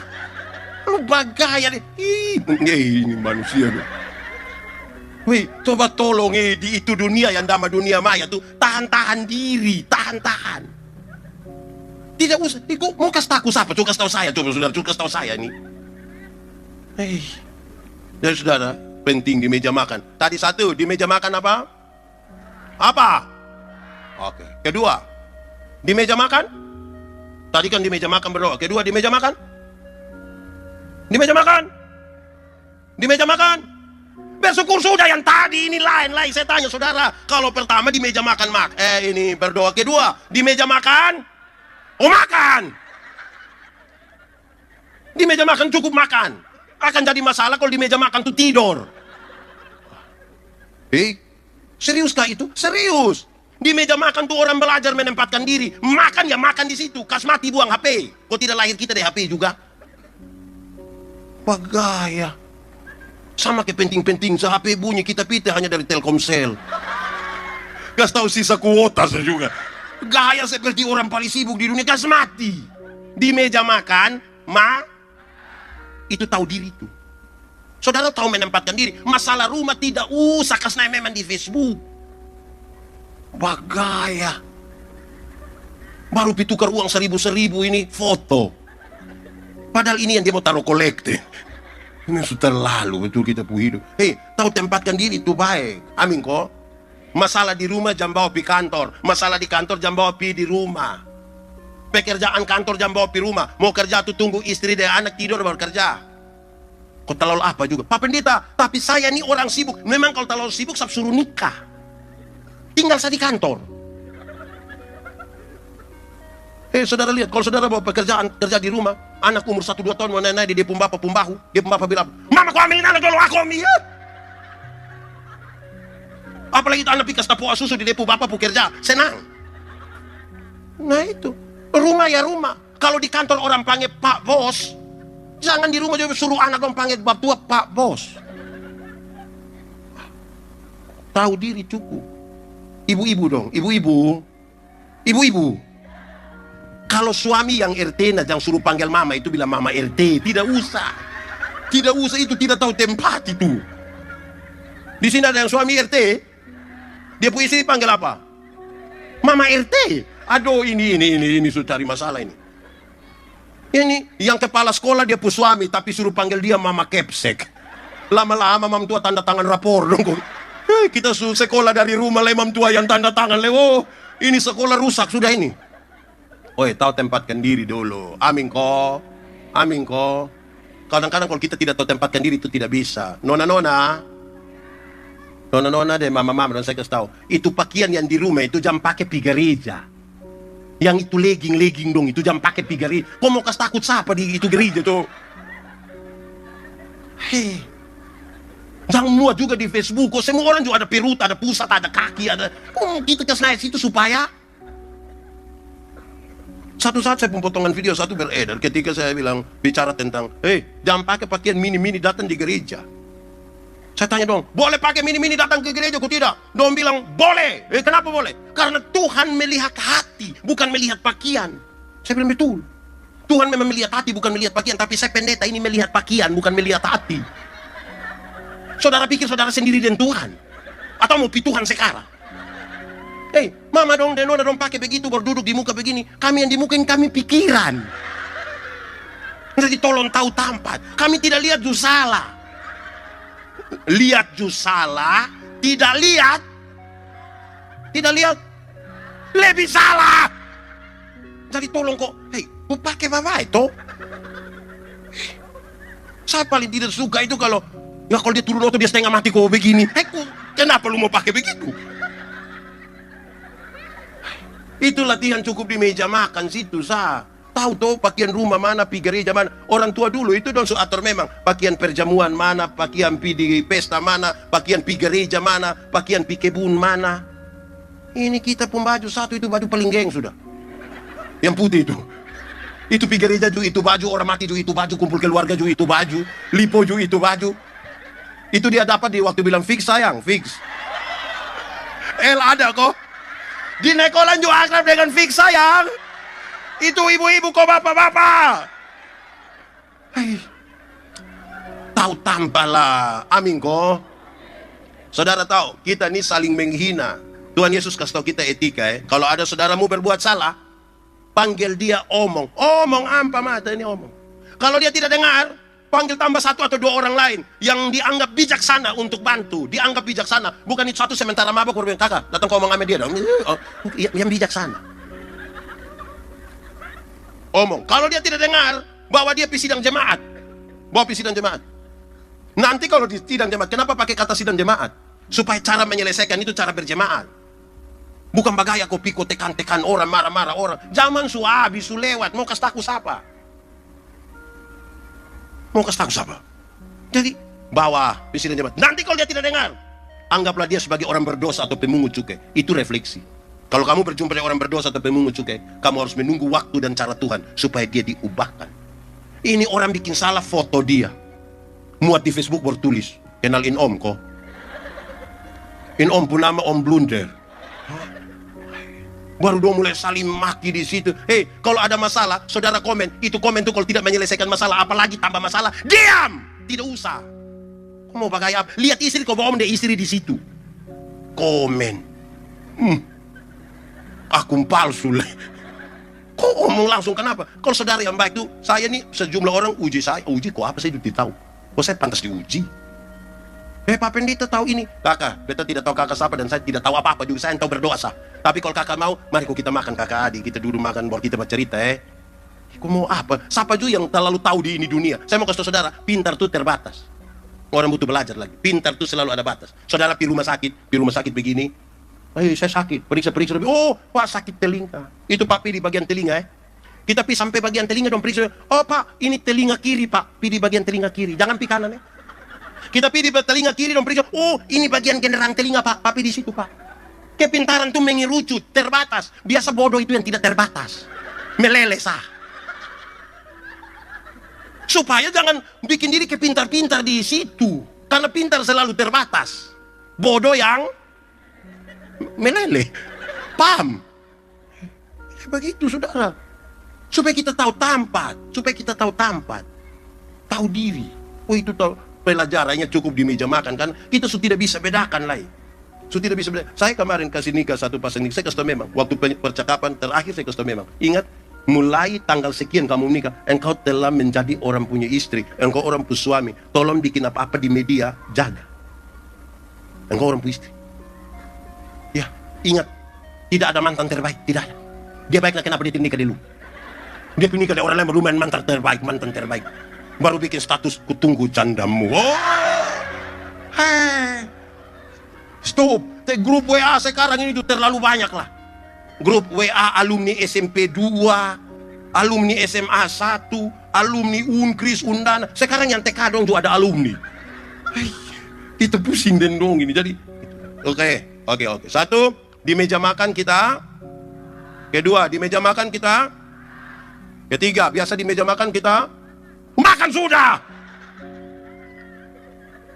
Lu bagaya deh. Ini manusia deh. Wih, coba tolong di itu dunia yang nama dunia maya tuh tahan-tahan diri, tahan-tahan. Tidak usah. Mau kasih takut siapa? Coba kasih tahu saya, coba saudara, coba kasih tahu saya nih. Jadi saudara, penting di meja makan. Tadi satu, di meja makan apa? Apa? Oke. Kedua, di meja makan? Tadi kan di meja makan berdoa. Kedua, di meja makan? Di meja makan? Di meja makan? Bersyukur sudah, yang tadi ini lain. Saya tanya saudara, kalau pertama di meja makan ini berdoa. Kedua, di meja makan? Oh makan. Di meja makan cukup makan. Akan jadi masalah kalau di meja makan tuh tidur. Seriuskah itu? Serius. Di meja makan tuh orang belajar menempatkan diri. Makan ya makan di situ. Kasmati buang HP. Kok tidak lahir kita dari HP juga? Bagaya. Sama kayak penting-penting. HP bunyi kita pita hanya dari Telkomsel. Gas tahu sisa kuota saya juga. Gaya seperti orang paling sibuk di dunia. Kasmati. Di meja makan, itu tahu diri itu. Saudara tahu menempatkan diri. Masalah rumah tidak usah kasih memang di Facebook. Bagaya. Baru pitukar uang 1.000 ini foto. Padahal ini yang dia mau taruh kolektif. Ini sudah lalu betul kita punya hidup. Tahu tempatkan diri itu baik. Amin kok. Masalah di rumah jangan bawa pi kantor. Masalah di kantor jangan bawa pi di rumah. Pekerjaan kantor jangan bawa pi rumah. Mau kerja tuh tunggu istri dan anak tidur baru kerja. Kau terlalu apa juga? Pak Pendeta, tapi saya ini orang sibuk. Memang kalau terlalu sibuk saya suruh nikah. Tinggal saya di kantor. Saudara lihat, kalau saudara bawa pekerjaan kerja di rumah, anak umur 1-2 tahun mau naik di dia pun bapak pembahu, dia pun bapak bilang, "Mama kau ambilin anak dulu, aku ambil." Apalagi itu anak pikas tapua susu di depo bapak pun kerja, senang. Nah itu, rumah ya rumah. Kalau di kantor orang panggil Pak Bos, jangan di rumah juga suruh anak dong panggil bab tua Pak Bos. Tahu diri cukup. Ibu-ibu dong, ibu-ibu. Kalau suami yang RT jangan suruh panggil mama itu bilang mama RT, tidak usah. Tidak usah, itu tidak tahu tempat itu. Di sini ada yang suami RT, dia punya istri panggil apa? Mama RT. Aduh ini sudah cari masalah ini. Ini yang kepala sekolah dia punya suami tapi suruh panggil dia mama kepsek. Lama-lama mam tua tanda tangan rapor dong. Kita sekolah dari rumah lemam tua yang tanda tangan lewo. Ini sekolah rusak sudah ini. Tahu tempatkan diri dulu. Amin ko. Amin ko. Kadang-kadang kalau kita tidak tahu tempatkan diri itu tidak bisa. Nona-nona deh, mama-mama, dan saya kasih tahu. Itu pakaian yang di rumah itu jam pakai pi gereja. Yang itu legging dong, itu jam pakai pi gereja. Kau mau kasih takut siapa di itu gereja tuh? Jangan muat juga di Facebook. Kok semua orang juga ada perut, ada pusat, ada kaki, ada. Kita kasih naik situ supaya. Satu saat saya potongan video satu beredar ketika saya bilang bicara tentang, jangan pakai pakaian mini-mini datang di gereja. Saya tanya dong, boleh pakai mini-mini datang ke gereja? Kok tidak? Dong bilang, boleh. Kenapa boleh? Karena Tuhan melihat hati, bukan melihat pakaian. Saya bilang betul. Tuhan memang melihat hati, bukan melihat pakaian. Tapi saya pendeta ini melihat pakaian, bukan melihat hati. Saudara pikir saudara sendiri dan Tuhan? Atau mau pi Tuhan sekarang? Mama dong, Denona dong pakai begitu, baru duduk di muka begini. Kami yang di muka ini kami pikiran. Jadi tolong tahu tempat. Kami tidak lihat ju salah. Lihat ju salah, tidak lihat. Tidak lihat. Lebih salah. Jadi tolong kok, mau pakai apa itu? Saya paling tidak suka itu kalau dia turun auto dia setengah mati kok begini. Kenapa lu mau pakai begitu? Itu latihan cukup di meja makan situ sah. Tahu tuh pakaian rumah mana, pi gereja mana. Orang tua dulu itu dong atur memang. Pakaian perjamuan mana, pakaian pi di pesta mana, pakaian pi gereja mana, pakaian pi kebun mana. Ini kita pun baju satu itu baju paling geng sudah. Yang putih itu. Itu pi gereja juga itu baju, orang mati juga itu baju, kumpul keluarga juga itu baju, lipo juga itu baju. Itu dia dapat di waktu bilang fix sayang, fix. Ada kok. Di Nekolan juga akrab dengan fix sayang. Itu ibu-ibu kok bapak-bapak. Tahu tanpa lah. Amin kok. Saudara tahu, kita ini saling menghina. Tuhan Yesus kasih tahu kita etika Kalau ada saudaramu berbuat salah, panggil dia omong. Omong apa mata ini omong. Kalau dia tidak dengar, panggil tambah satu atau dua orang lain yang dianggap bijaksana untuk bantu. Dianggap bijaksana. Bukan itu satu sementara mabok berbilang, kakak, datang kau ngomong sama dia dong. Yang bijaksana. Omong. Kalau dia tidak dengar, bawa dia pergi sidang jemaat. Bawa pergi sidang jemaat. Nanti kalau di sidang jemaat, kenapa pakai kata sidang jemaat? Supaya cara menyelesaikan itu cara berjemaat. Bukan bagaya kau pikir tekan-tekan orang, marah-marah orang. Zaman su habis, su lewat. Mau kasih tahu siapa? Mau kasih tahu siapa? Jadi, bawa presiden jemaat. Nanti kalau dia tidak dengar, anggaplah dia sebagai orang berdosa atau pemungut cukai. Itu refleksi. Kalau kamu berjumpa dengan orang berdosa atau pemungut cukai, kamu harus menunggu waktu dan cara Tuhan supaya dia diubahkan. Ini orang bikin salah, foto dia. Muat di Facebook baru tulis, kenalin om kok. In om pun nama Om Blunder. Baru dong mulai saling maki di situ. Kalau ada masalah, saudara komen. Itu komen tuh kalau tidak menyelesaikan masalah, apalagi tambah masalah, diam. Tidak usah. Kau mau pakai apa? Lihat istri, kau bawa dia istri di situ. Komen. Akun palsu lah. Kau ngomong langsung kenapa? Kalau saudara yang baik tuh, saya nih sejumlah orang uji saya. Uji kok apa saya tidak tahu. Kok saya pantas diuji? Pak Pendeta tahu ini. Kakak, beta tidak tahu kakak siapa dan saya tidak tahu apa-apa juga. Saya tahu berdoa sah. Tapi kalau kakak mau, mari kok kita makan kakak adik. Kita duduk makan, baru kita bercerita Kau mau apa? Siapa juga yang terlalu tahu di ini dunia? Saya mau kasih tahu saudara, pintar tuh terbatas. Orang butuh belajar lagi. Pintar tuh selalu ada batas. Saudara pi rumah sakit begini. Saya sakit, periksa. Oh, Pak sakit telinga. Itu Pak pi di bagian telinga Kita pi sampai bagian telinga dong periksa. Oh Pak, ini telinga kiri Pak. Pi di bagian telinga kiri. Jangan pi kanan Kita pi di telinga kiri dong periksa. Oh, ini bagian genderang telinga Pak. Papi di situ Pak. Kepintaran tuh mengerucut, terbatas. Biasa bodoh itu yang tidak terbatas. Meleleh sah. Supaya jangan bikin diri kepintar-pintar di situ. Karena pintar selalu terbatas. Bodoh yang meleleh. Paham? Begitu saudara. Supaya kita tahu tempat. Tahu diri. Oh itu tahu. Pelajarannya cukup di meja makan kan. Kita sudah tidak bisa bedakan lagi. Sudah tidak bisa bedakan. Saya kemarin kasih nikah satu pasang nikah. Saya kasih tahu memang. Waktu percakapan terakhir saya kasih tahu memang. Ingat. Mulai tanggal sekian kamu menikah, engkau telah menjadi orang punya istri, engkau orang punya suami. Tolong bikin apa-apa di media, jaga. Engkau orang istri. Ya, ingat, tidak ada mantan terbaik, tidak ada. Dia baiklah kenapa dia nikah dulu. Dia nikah dengan orang lain baru main mantan terbaik. Baru bikin status kutunggu candamu. Oh, hei, stop. Grup WA sekarang ini tuh terlalu banyak lah. Grup WA alumni SMP 2, alumni SMA 1, alumni Unkris, Undana. Sekarang yang TK dong juga ada alumni. Hei, kita pusing dan dong ini. Jadi, oke. Satu, di meja makan kita. Kedua, di meja makan kita. Ketiga, biasa di meja makan kita makan sudah.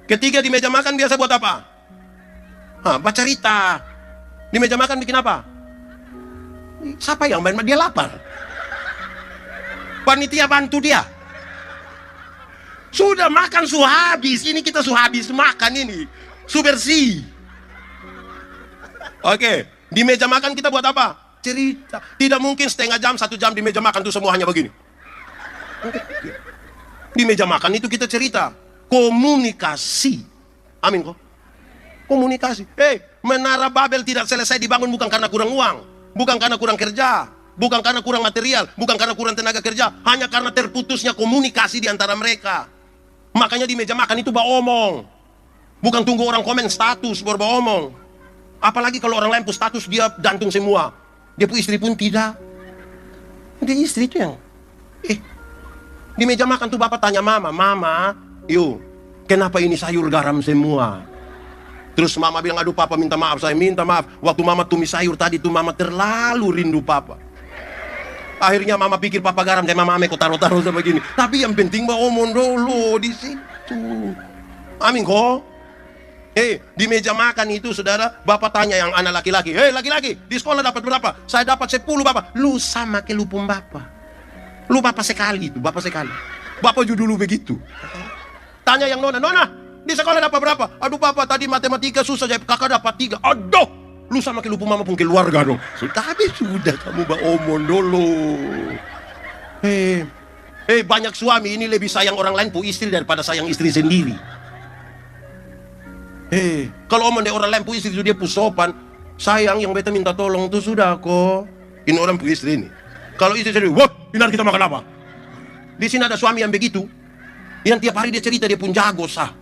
Ketiga, di meja makan biasa buat apa? Baca cerita. Di meja makan bikin apa? Siapa yang main? Dia lapar. Panitia bantu dia. Sudah makan habis. Ini kita habis makan ini. Bersih. Oke, di meja makan kita buat apa? Cerita. Tidak mungkin setengah jam, 1 jam di meja makan itu semua hanya begini. Di meja makan itu kita cerita. Komunikasi. Amin kok. Komunikasi. Menara Babel tidak selesai dibangun bukan karena kurang uang, bukan karena kurang kerja, bukan karena kurang material, bukan karena kurang tenaga kerja, hanya karena terputusnya komunikasi di antara mereka. Makanya di meja makan itu omong. Bukan tunggu orang komen status baru omong. Apalagi kalau orang lain pun status dia gantung semua. Dia pun istri pun tidak. Dia istri itu yang di meja makan tuh bapak tanya mama, yuk, kenapa ini sayur garam semua? Terus mama bilang, aduh papa minta maaf, saya minta maaf. Waktu mama tumis sayur tadi tuh mama terlalu rindu papa. Akhirnya mama pikir papa garam, dan mama kok taruh-taruh sama gini. Tapi yang penting mbak omong dulu di situ. Amin kok. Di meja makan itu saudara, bapak tanya yang anak laki-laki, laki-laki, di sekolah dapat berapa? Saya dapat 10 bapak. Lu sama ke lupung bapak. Lu bapak sekali itu, bapak sekali. Bapak juga dulu begitu. Tanya yang nona, di sekolah dapat berapa? Aduh papa tadi matematika susah, jadi kakak dapat 3. Aduh, lu sama ke lupung mama pun keluarga dong. Tapi sudah kamu mbak omong dulu. Banyak suami ini lebih sayang orang lain pu istri daripada sayang istri sendiri. Kalau omong deh orang lain pu istri itu dia pu sopan, sayang yang beta minta tolong tuh sudah kok. Ini orang pu istri ini. Kalau istri sendiri, wah, ini kita makan apa? Di sini ada suami yang begitu, yang tiap hari dia cerita dia pun jago sah.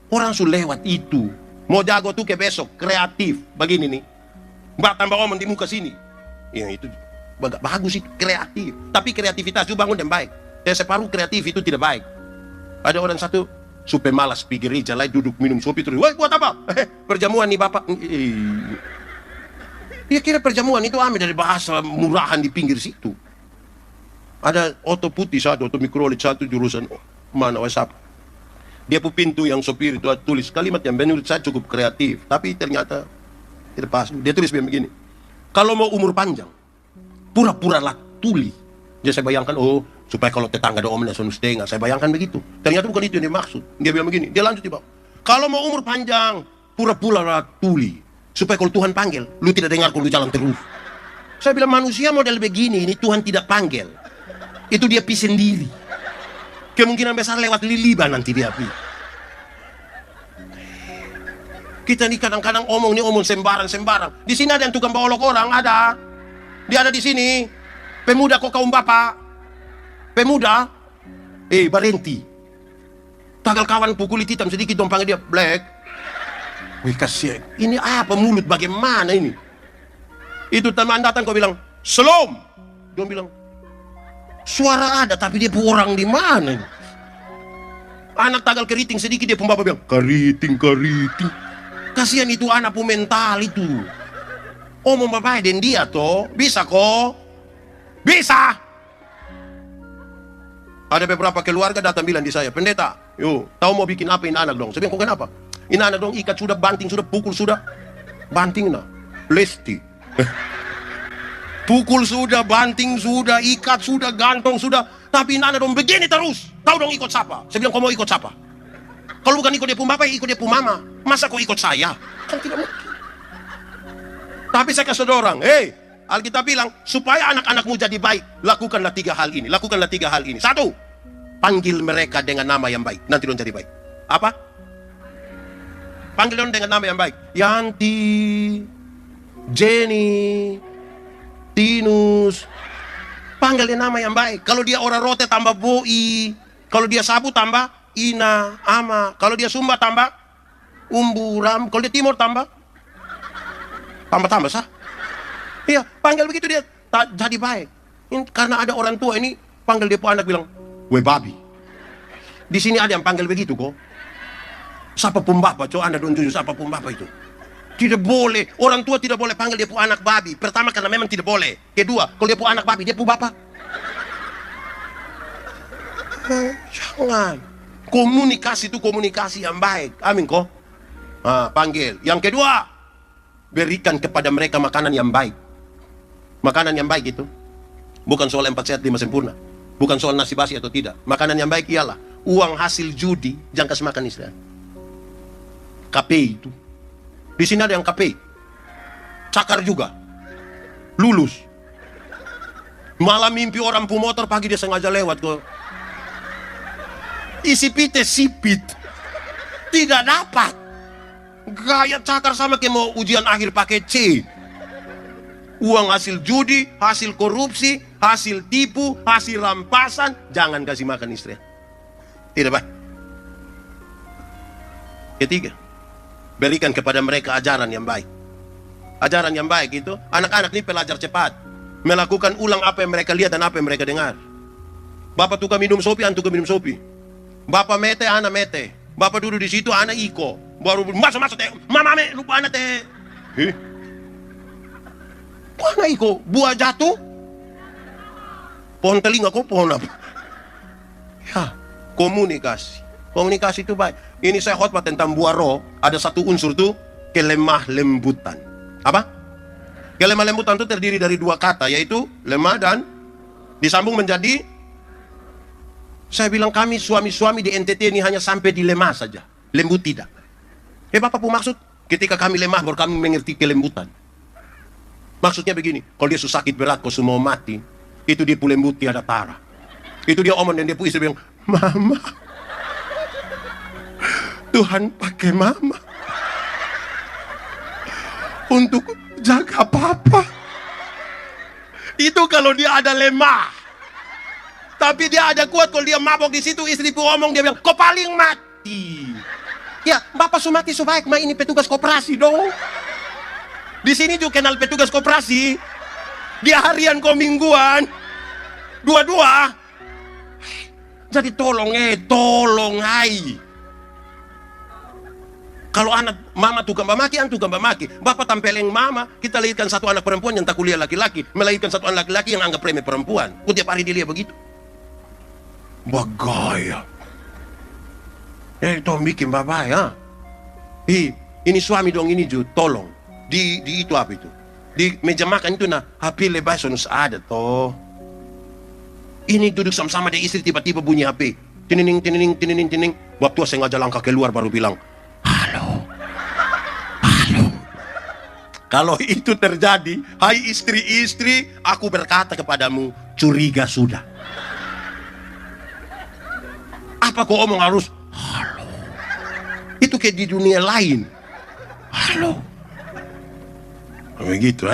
Orang sudah lewat itu. Mau jago tuh ke besok, kreatif. Begini nih, mbak tambah omong di muka sini. Ya itu bagus itu, kreatif. Tapi kreativitas itu bangun dan baik. Separuh kreatif itu tidak baik. Ada orang satu supaya malas pergi gereja, lain duduk minum kopi terus. Woi, buat apa? Perjamuan nih bapak. Dia kira perjamuan itu ambil dari bahasa murahan di pinggir situ. Ada oto putih satu, oto mikrolit satu jurusan mana WhatsApp. Dia pun pintu yang sopir itu tulis kalimat yang menurut saya cukup kreatif, tapi ternyata tidak pas. Dia tulis begini. Kalau mau umur panjang, pura-puralah tuli. Jadi saya bayangkan, supaya kalau tetangga ada omnya sonu setengah, saya bayangkan begitu. Ternyata bukan itu yang dia maksud. Dia bilang begini, dia lanjut di bawah. Kalau mau umur panjang, pura-puralah tuli. Supaya kalau Tuhan panggil, lu tidak dengar kalau lu jalan terus. Saya bilang manusia model begini, ini Tuhan tidak panggil. Itu dia pi sendiri. Kemungkinan besar lewat liliban nanti dia pi. Kita nih kadang-kadang omong sembarang. Di sini ada yang tukang bawa olok orang, ada. Dia ada di sini. Pemuda kok kaum bapak. Pemuda. Barenti. Tagal kawan pukul hitam sedikit dong panggil dia Black. Wih kasihan. Ini apa mulut bagaimana ini? Itu teman datang kau bilang, "Shalom." Dia bilang, suara ada tapi dia orang di mana ini? Anak tagal keriting sedikit dia pun bapak bilang, keriting. Kasihan itu anak pun mental itu. Omong bapak dan dia toh bisa kok. Bisa. Ada beberapa keluarga datang bilang di saya, pendeta, tahu mau bikin apa ini anak dong? Saya bilang, kok kenapa? Ini anak dong ikat sudah, banting sudah, pukul sudah. Banting nah, lesti. Pukul sudah, banting sudah, ikat sudah, gantung sudah. Tapi ini anak dong begini terus. Tahu dong ikut siapa? Saya bilang, kau mau ikut siapa? Kalau bukan ikut dia pun bapak, ikut dia pun mama. Masa kau ikut saya? Kan tidak mungkin. Tapi saya kasih orang, Alkitab bilang, supaya anak-anakmu jadi baik, lakukanlah 3 hal ini. Lakukanlah 3 hal ini. 1, panggil mereka dengan nama yang baik. Nanti dong jadi baik. Apa? Panggil dong dengan nama yang baik. Yanti, Jenny, Tinus. Panggil dia nama yang baik. Kalau dia orang rote tambah Boi. Kalau dia Sabu tambah Ina, Ama. Kalau dia Sumba tambah Umbu, Ram. Kalau dia Timur tambah tambah sah. Iya, panggil begitu dia jadi baik. Karena ada orang tua ini panggil dia anak bilang, "We babi." Di sini ada yang panggil begitu kok. Siapa pun bapak, coba Anda tunjuk siapa pun bapak itu. Tidak boleh, orang tua tidak boleh panggil dia anak babi. Pertama karena memang tidak boleh. Kedua, kalau dia anak babi, dia bapak. Jangan. Komunikasi itu komunikasi yang baik. Amin kok. Panggil. Yang kedua, berikan kepada mereka makanan yang baik. Makanan yang baik itu bukan soal 4 sehat 5 sempurna. Bukan soal nasi basi atau tidak. Makanan yang baik ialah uang hasil judi, jangan kasih makan istri. KP itu. Di sini ada yang KP. Cakar juga. Lulus. Malam mimpi orang pemotor, pagi dia sengaja lewat kok. Isi pite sipit. Tidak dapat. Gaya cakar sama kayak mau ujian akhir pakai C. Uang hasil judi, hasil korupsi, hasil tipu, hasil rampasan, jangan kasih makan istri. Tidak baik. Ketiga, berikan kepada mereka ajaran yang baik. Ajaran yang baik itu, anak-anak ini pelajar cepat. Melakukan ulang apa yang mereka lihat dan apa yang mereka dengar. Bapak tukang minum sopi, anak tukang minum sopi. Bapak mete, anak mete. Bapak duduk di situ, anak iko. Baru masuk teh, mama me, lupa anak teh. Anak iko, buah jatuh. Pohon telinga kok, pohon apa? Ya, komunikasi. Komunikasi itu baik. Ini saya khotbah tentang buah roh. Ada satu unsur tuh, kelemah lembutan. Apa? Kelemah lembutan itu terdiri dari 2 kata, yaitu lemah dan disambung menjadi. Saya bilang kami suami-suami di NTT ini hanya sampai di lemah saja. Lembut tidak. Bapak pun maksud, ketika kami lemah baru kami mengerti kelembutan. Maksudnya begini, kalau dia sakit berat, kau semua mati, itu dia pun lembut tiada tara. Itu dia omong dan dia pun istri bilang, "Mama, Tuhan pakai mama untuk jaga papa." Itu kalau dia ada lemah. Tapi dia ada kuat, kalau dia mabok di situ, istri pun omong, dia bilang, "Kau paling mati." Ya, bapak sumati sebaik, ma ini petugas koperasi dong. Di sini juga kenal petugas koperasi. Dia harian kau mingguan. Dua-dua. Jadi tolong hai. Kalau anak mama tukang bamaki, anak tukang bamaki. Bapak tampeleng mama, kita lahirkan satu anak perempuan yang tak kuliah laki-laki. Melahirkan satu anak laki-laki yang anggap remeh perempuan. Tiap hari dia begitu. Bagaya. Itu bikin bapak ya. Ini suami dong ini Ju, tolong. Di itu apa itu? Di meja makan itu HP lepas sonus ada toh. Ini duduk sama-sama dia istri tiba-tiba bunyi HP. Tinining. Waktu sengaja langkah keluar baru bilang, "Halo." Kalau itu terjadi, hai istri-istri, aku berkata kepadamu, curiga sudah. Apa kau omong harus halo? Itu kayak di dunia lain. Halo. Begitu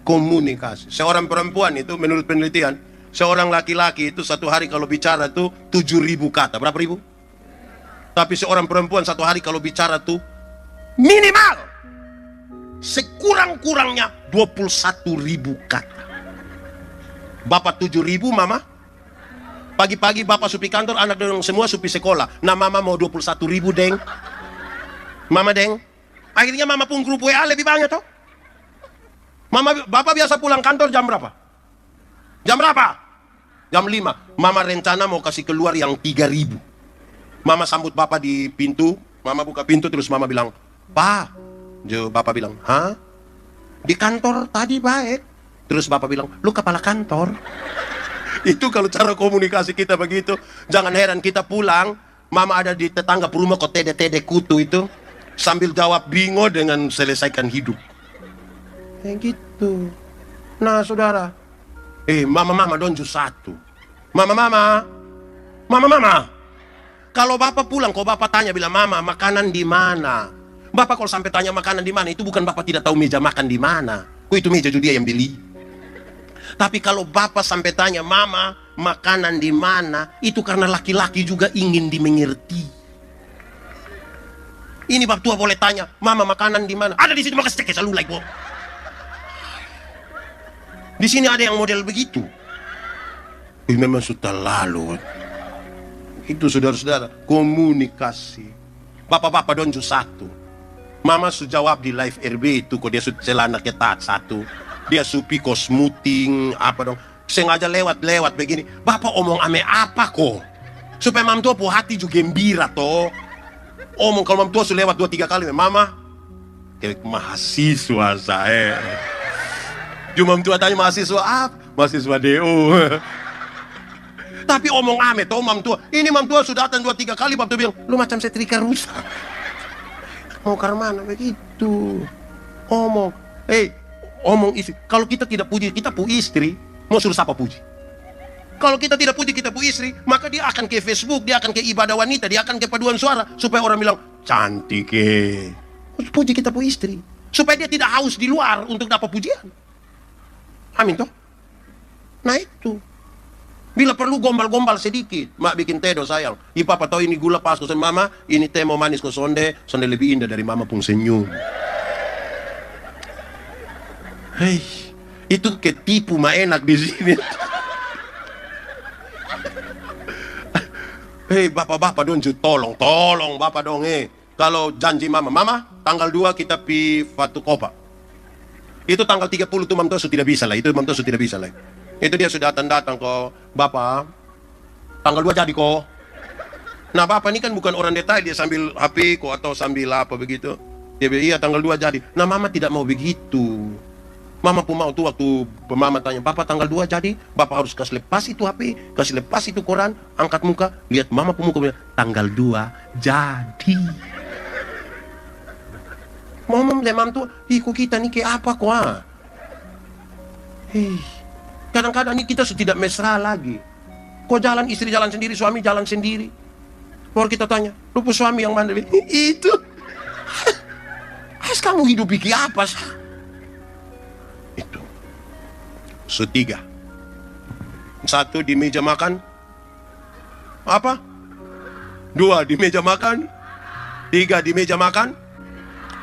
komunikasi. Seorang perempuan itu menurut penelitian, seorang laki-laki itu satu hari kalau bicara tuh 7.000 kata. Berapa ribu? Tapi seorang perempuan satu hari kalau bicara tuh minimal sekurang-kurangnya 21.000 kata. Bapak 7.000, mama pagi-pagi bapak supi kantor, anak dong semua supi sekolah. Nah mama mau 21.000 deng. Mama deng. Akhirnya mama pun grup WA lebih banyak toh. Bapak biasa pulang kantor jam berapa? Jam berapa? Jam 5. Mama rencana mau kasih keluar yang 3.000. Mama sambut bapak di pintu. Mama buka pintu terus mama bilang, "Pak." Bapak bilang, "Hah? Di kantor tadi baik." Terus bapak bilang, "Lu kepala kantor." Itu kalau cara komunikasi kita begitu. Jangan heran kita pulang, mama ada di tetangga rumah kok tede-tede kutu itu. Sambil jawab bingo dengan selesaikan hidup. Kayak gitu. Nah saudara, mama donju satu. Mama. Kalau bapak pulang, kok bapak tanya bilang, "Mama, makanan di mana?" Bapak kalau sampai tanya makanan di mana, itu bukan Bapak tidak tahu meja makan di mana. Itu meja juga dia yang beli. Tapi kalau Bapak sampai tanya, Mama, makanan di mana? Itu karena laki-laki juga ingin dimengerti. Ini bab tua boleh tanya, Mama makanan di mana? Ada di sini, maka cek selalu like, di sini ada yang model begitu. Memang sudah lalu. Itu saudara-saudara, komunikasi. Bapak-bapak donju satu. Mama sudah jawab di live RB itu, kok dia sudah celana ketat satu. Dia supi kosmuting, apa dong. Sengaja lewat begini. Bapak omong ame apa kok? Supaya mam tua po hati juga gembira toh. Omong kalau mam tua sudah lewat 2-3 kali. Mama, kayak mahasiswa saya. Cuma mam tua tanya mahasiswa apa? Mahasiswa DO. Tapi omong ame toh mam tua. Ini mam tua sudah datang 2-3 kali. Mam tua bilang, lu macam setrika rusak. Mau ke mana begitu? Omong. Omong istri. Kalau kita tidak puji, kita pu istri. Mau suruh siapa puji? Kalau kita tidak puji, kita pu istri, maka dia akan ke Facebook, dia akan ke ibadah wanita, dia akan ke paduan suara, supaya orang bilang, cantik puji kita pu istri. Supaya dia tidak haus di luar untuk dapat pujian. Amin toh? Nah itu. Bila perlu gombal-gombal sedikit, mak bikin teh do sayang. Papa tahu ini gula pas kosen mama, ini teh mau manis ko sonde lebih indah dari mama pun senyum. Hei, itu ketipu mah enak di sini. Hei, bapak-bapak dong, tolong bapak dong Kalau janji mama tanggal 2 kita pi Fatu Kopa. Itu tanggal 30 tuh mam tua tidak bisa lah, itu mam tua tidak bisa lah. Itu dia sudah datang kok, Bapak, tanggal 2 jadi kok. Nah Bapak ini kan bukan orang detail, dia sambil HP kok atau sambil apa begitu. Dia bilang, iya tanggal 2 jadi. Nah Mama tidak mau begitu. Mama pun mau tuh waktu Mama tanya, Bapak tanggal 2 jadi, Bapak harus kasih lepas itu HP, kasih lepas itu koran, angkat muka, lihat Mama pun muka bilang, tanggal 2 jadi. Mama memang tuh, kok kita nih kayak apa kok kadang-kadang ini kita sudah tidak mesra lagi. Kok jalan istri jalan sendiri, suami jalan sendiri. Baru kita tanya, lu suami yang mana? Itu. Kamu hidup pikir apa sih? Itu. Setiga. 1 di meja makan. Apa? 2 di meja makan. 3 di meja makan.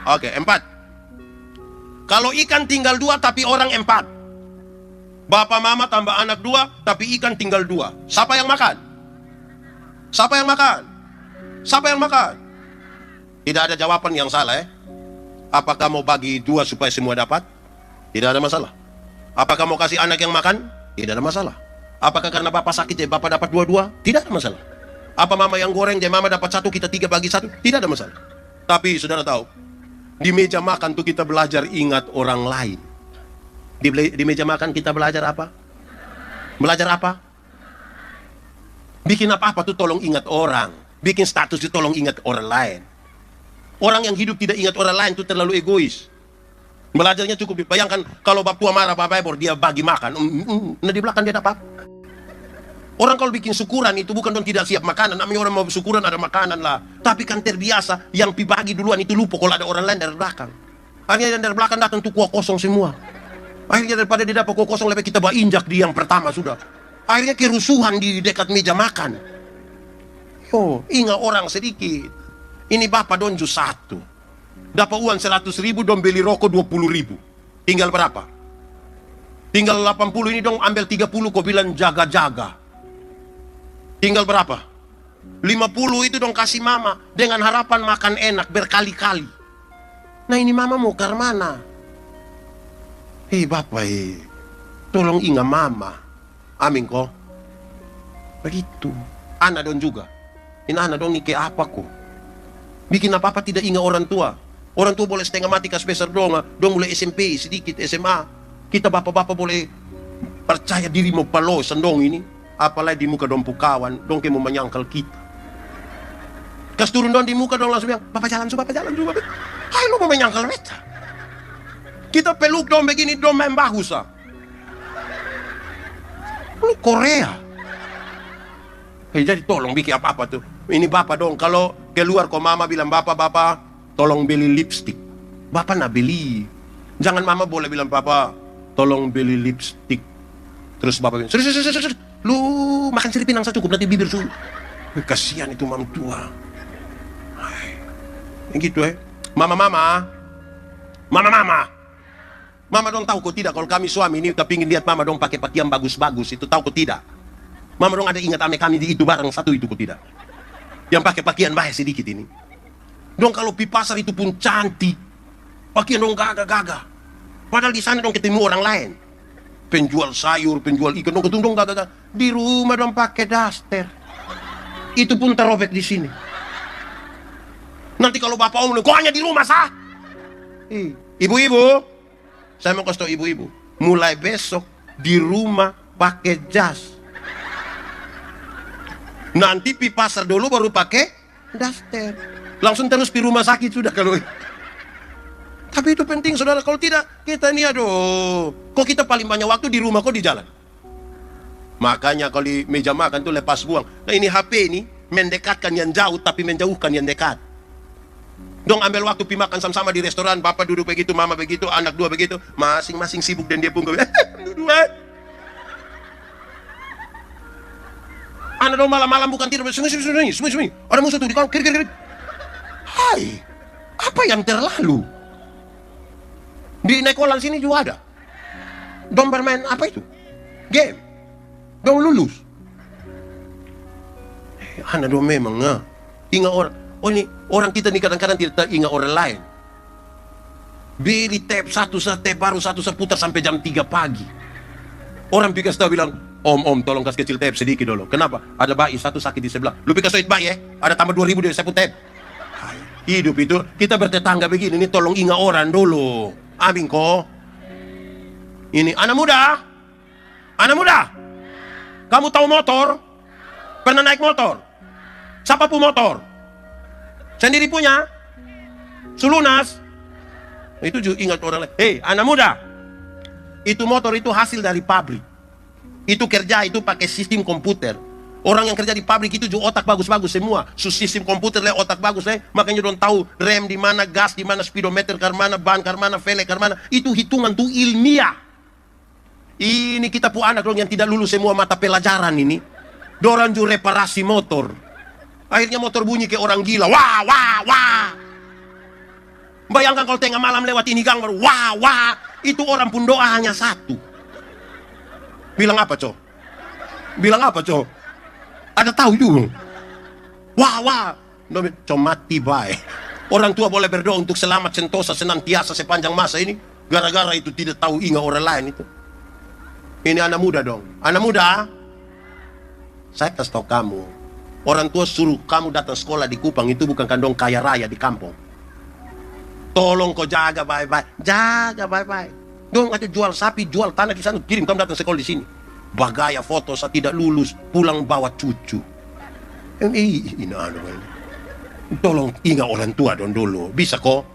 Oke, 4. Kalau ikan tinggal 2 tapi orang 4. Bapak mama tambah anak 2, tapi ikan tinggal 2. Siapa yang makan? Siapa yang makan? Siapa yang makan? Tidak ada jawaban yang salah Apakah mau bagi 2 supaya semua dapat? Tidak ada masalah. Apakah mau kasih anak yang makan? Tidak ada masalah. Apakah karena bapak sakit jadi bapak dapat 2-2? Tidak ada masalah. Apa mama yang goreng jadi mama dapat 1, kita 3 bagi 1? Tidak ada masalah. Tapi saudara tahu, di meja makan tuh kita belajar ingat orang lain. Di meja makan kita belajar apa? Belajar apa? Bikin apa-apa tuh tolong ingat orang. Bikin status itu tolong ingat orang lain. Orang yang hidup tidak ingat orang lain itu terlalu egois. Belajarnya cukup. Bayangkan kalau bab tua marah bapak dia bagi makan. Nah di belakang dia dapat. Orang kalau bikin syukuran itu bukan dong tidak siap makanan. Namanya orang mau syukuran ada makanan lah. Tapi kan terbiasa yang dibagi duluan itu lupa kalau ada orang lain dari belakang. Akhirnya yang dari belakang datang tuh kuah kosong semua. Akhirnya daripada dia dapat kuah kosong, lebih kita injak di yang pertama sudah. Akhirnya kerusuhan di dekat meja makan. Ingat orang sedikit. Ini bapak donju 1. Dapat uang 100.000 dong beli rokok 20.000. Tinggal berapa? Tinggal 80 ini dong ambil 30 kau bilang jaga-jaga. Tinggal berapa? 50 itu dong kasih mama dengan harapan makan enak berkali-kali. Nah ini mama mau ke mana? Bapak tolong ingat mama. Amin kok. Begitu. Anak dong juga. Ini anak dong ini kayak apa kok? Bikin apa-apa tidak ingat orang tua. Orang tua boleh setengah mati kas besar dong mulai SMP sedikit SMA. Kita bapak-bapak boleh percaya diri mau palo sendong ini. Apalagi di muka dong pukawan, dong mau menyangkal kita. Kas turun dong di muka dong langsung bilang, Bapak jalan su. Hai lu mau menyangkal beta. Kita peluk dong begini dong main bagus Ini Korea. Jadi tolong bikin apa-apa tuh. Ini bapak dong kalau keluar kok mama bilang bapak tolong beli lipstick. Bapak nak beli. Jangan mama boleh bilang, Papa, tolong beli lipstick. Terus bapak bilang, serius, lu makan sirip pinang satu cukup, nanti bibir su. Kasihan itu mam tua. Yang gitu Mama dong tahu kok tidak kalau kami suami ini kita pingin lihat mama dong pakai pakaian bagus-bagus itu, tahu kok tidak? Mama dong ada ingat ame kami di itu barang satu itu kok tidak? Yang pakai pakaian bahaya sedikit ini. Dong kalau pi pasar itu pun cantik, pakaian dong gagah-gagah. Padahal di sana dong ketemu orang lain. Penjual sayur, penjual ikan, dong ketemu dong gagah-gagah. Di rumah dong pakai daster. Itu pun terobek di sini. Nanti kalau bapak omong, kok hanya di rumah sah? Ibu-ibu, saya mau kasih tahu ibu-ibu, mulai besok di rumah pakai jas. Nanti pi pasar dulu baru pakai daster. Langsung terus pi rumah sakit sudah kalau. Tapi itu penting saudara, kalau tidak kita ini aduh, kok kita paling banyak waktu di rumah kok di jalan. Makanya kalau di meja makan tuh lepas buang. Nah ini HP ini mendekatkan yang jauh tapi menjauhkan yang dekat. Dong ambil waktu pi makan sama-sama di restoran, bapak duduk begitu, mama begitu, anak dua begitu, masing-masing sibuk dan dia pun duduk. Anak dong malam-malam bukan tidur, sembunyi. Ada musuh tuh di kanan, kiri. Hai, apa yang terlalu? Di Nekolan sini juga ada. Dong bermain apa itu? Game. Dong lulus. Anak dong memang ingat orang. Oh ini orang kita nih kadang-kadang tidak ingat orang lain. Beli tape satu baru satu putar sampai jam 3 pagi. Orang pikir tahu bilang, Om tolong kasih kecil tape sedikit dulu. Kenapa? Ada bayi satu sakit di sebelah. Lu pikir soit bayi ada tambah 2.000 dari saya pun tape. Hidup itu kita bertetangga begini, ini tolong ingat orang dulu. Amin kok. Ini anak muda. Kamu tahu motor? Pernah naik motor? Siapa pun motor? Sendiri punya? Sulunas? Itu juga ingat orang lain. Hei, anak muda. Itu motor itu hasil dari pabrik. Itu kerja itu pakai sistem komputer. Orang yang kerja di pabrik itu juga otak bagus-bagus semua. Sistem komputer otak bagus makanya don't tahu rem di mana, gas di mana, speedometer ke mana, ban ke mana, velg ke mana. Itu hitungan tuh ilmiah. Ini kita pu anak dong yang tidak lulus semua mata pelajaran ini. Dorang juga reparasi motor. Akhirnya motor bunyi kayak orang gila. Wah. Bayangkan kalau tengah malam lewat ini gang baru wah. Itu orang pun doa hanya satu. Bilang apa, Cok? Ada tahu itu? Wah. Cok mati baik. Orang tua boleh berdoa untuk selamat sentosa senantiasa sepanjang masa ini. Gara-gara itu tidak tahu ingat orang lain itu. Ini anak muda dong. Anak muda. Saya kasih tahu kamu. Orang tua suruh kamu datang sekolah di Kupang itu bukan kandong kaya raya di kampung. Tolong kau jaga baik-baik. Dong ada jual sapi, jual tanah di sana, kirim kamu datang sekolah di sini. Bagaya foto saya tidak lulus, pulang bawa cucu. Ini tolong ingat orang tua dong dulu. Bisa kok.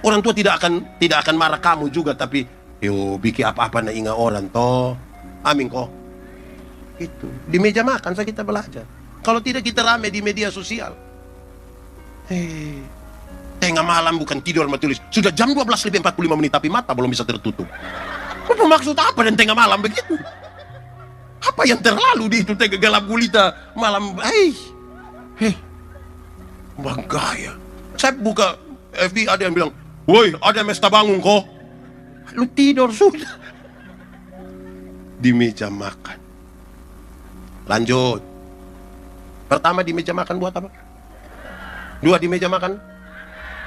Orang tua tidak akan marah kamu juga, tapi bikin apa-apa nak ingat orang toh. Amin kok. Itu di meja makan saya kita belajar. Kalau tidak kita rame di media sosial. Tengah malam bukan tidur sama tulis. Sudah jam 12:45 tapi mata belum bisa tertutup. Apa maksud apa dan tengah malam begitu? Apa yang terlalu di itu tengah gelap gulita malam? Bagaya. Saya buka FB ada yang bilang, woi ada yang mesta bangun kok. Lu tidur sudah. Di meja makan. Lanjut. Pertama di meja makan buat apa? 2 di meja makan.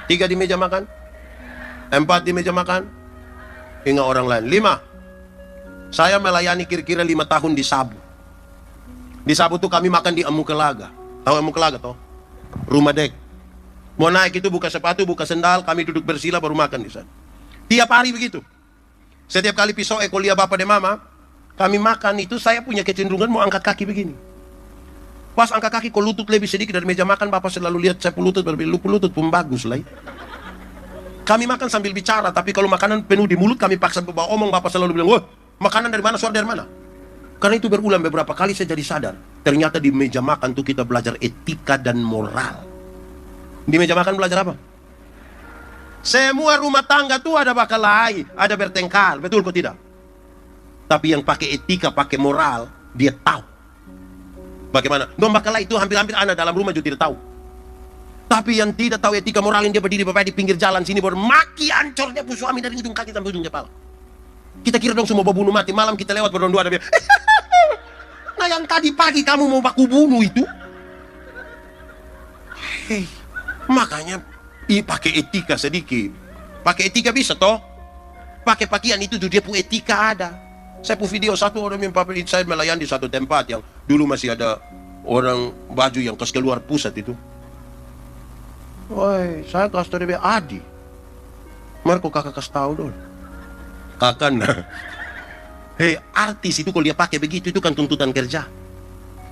3 di meja makan. 4 di meja makan. Ingat orang lain. 5. Saya melayani kira-kira 5 tahun di Sabu. Di Sabu tuh kami makan di Amukelaga. Tahu Amukelaga toh? Rumah dek. Mau naik itu buka sepatu, buka sendal, kami duduk bersila baru makan di sana. Tiap hari begitu. Setiap kali pisau kuliah bapak dan mama, kami makan itu saya punya kecenderungan mau angkat kaki begini. Pas angkat kaki kok lutut lebih sedikit dari meja makan, bapak selalu lihat saya lutut berbeda, lutut pun bagus lah. Kami makan sambil bicara, tapi kalau makanan penuh di mulut kami paksa bawa omong, bapak selalu bilang, wah makanan dari mana, suara dari mana? Karena itu berulang beberapa kali saya jadi sadar, ternyata di meja makan tuh kita belajar etika dan moral. Di meja makan belajar apa? Semua rumah tangga tuh ada bakalahi, ada bertengkar, betul kok tidak? Tapi yang pakai etika, pakai moral, dia tahu. Bagaimana? Dong bakalahi itu hampir-hampir anak dalam rumah juga tidak tahu. Tapi yang tidak tahu etika moral, yang dia berdiri bapak di pinggir jalan sini, baru maki ancornya pun suami dari ujung kaki sampai ujung kepala. Kita kira dong semua bunuh mati, malam kita lewat berdua ada bilang, nah yang tadi pagi kamu mau baku bunuh itu? Hei, makanya pakai etika sedikit. Pakai etika bisa toh. Pakai pakaian itu dia punya etika ada. Saya punya video satu orang yang pakai saya melayani di satu tempat yang dulu masih ada orang baju yang kas keluar pusat itu. Woi, saya kasih tahu dia Adi. Marco kakak kasih tahu dong. Kakak nah. Hei, artis itu kalau dia pakai begitu itu kan tuntutan kerja.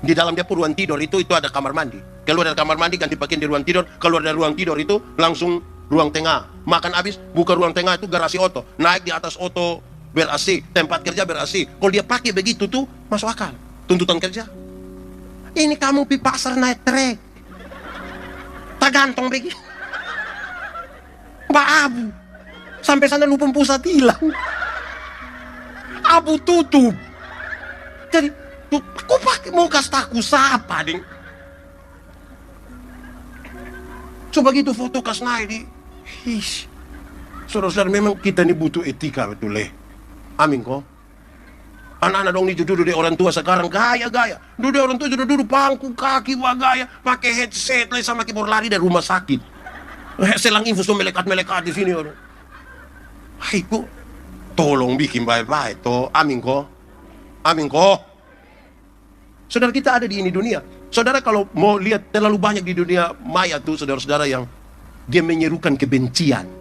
Di dalam dia pun ruang tidur itu ada kamar mandi. Keluar dari kamar mandi ganti pakaian di ruang tidur. Keluar dari ruang tidur itu langsung ruang tengah. Makan habis buka ruang tengah itu garasi oto. Naik di atas oto ber-AC. Tempat kerja ber-AC. Kalau dia pakai begitu tuh masuk akal. Tuntutan kerja. Ini kamu pi pasar naik trek. Tak gantong begitu. Mbak Abu. Sampai sana lupa pusat hilang. Abu tutup. Jadi kau pakai mau kasih tahu siapa ding? Coba gitu foto kas naik di. Saudara-saudara memang kita ini butuh etika betul leh. Amin kok. Anak-anak dong ini duduk di orang tua sekarang gaya-gaya. Duduk orang tua sudah duduk pangku kaki gaya, pakai headset leh sama keyboard lari dari rumah sakit. Selang infus tuh melekat-melekat di sini orang. Hai kok, tolong bikin baik-baik toh. Amin kok. Amin kok. Saudara kita ada di ini dunia. Saudara kalau mau lihat terlalu banyak di dunia maya tuh saudara-saudara yang dia menyerukan kebencian.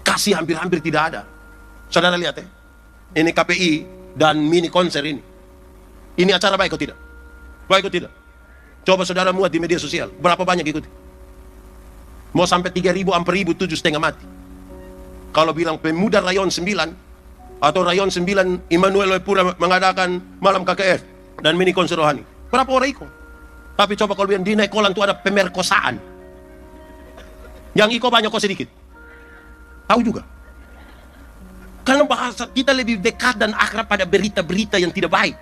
Kasih hampir-hampir tidak ada. Saudara lihat ya. Ini KPI dan mini konser ini. Ini acara baik atau tidak? Baik atau tidak? Coba saudara muat di media sosial. Berapa banyak ikuti? Mau sampai 3.000, 4.000, 7,5 mati. Kalau bilang pemuda Rayon 9 atau Rayon 9 Immanuel Pura mengadakan malam KKF dan mini konser rohani. Berapa orang ikut? Tapi coba kalau bilang di Nekolan itu ada pemerkosaan. Yang ikut banyak kok sedikit. Tahu juga. Karena bahasa kita lebih dekat dan akrab pada berita-berita yang tidak baik.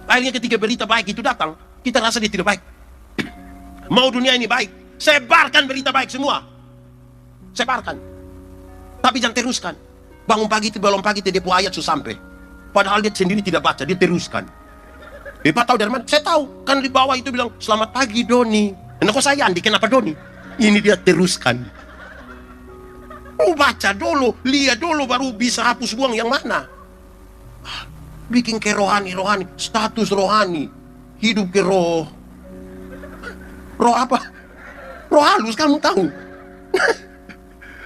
Akhirnya ketika berita baik itu datang, kita rasa dia tidak baik. Mau dunia ini baik, sebarkan berita baik semua. Sebarkan. Tapi jangan teruskan. Bangun pagi itu, belum pagi itu dia punya ayat sudah sampai. Padahal dia sendiri tidak baca, dia teruskan. Bapak tahu dari mana? Saya tahu. Kan di bawah itu bilang, selamat pagi Doni. Nah kok saya Andi, kenapa Doni? Ini dia teruskan. Oh baca dulu, lihat dulu baru bisa hapus buang yang mana. Bikin ke rohani, status rohani. Hidup ke roh. Roh apa? Roh halus kamu tahu.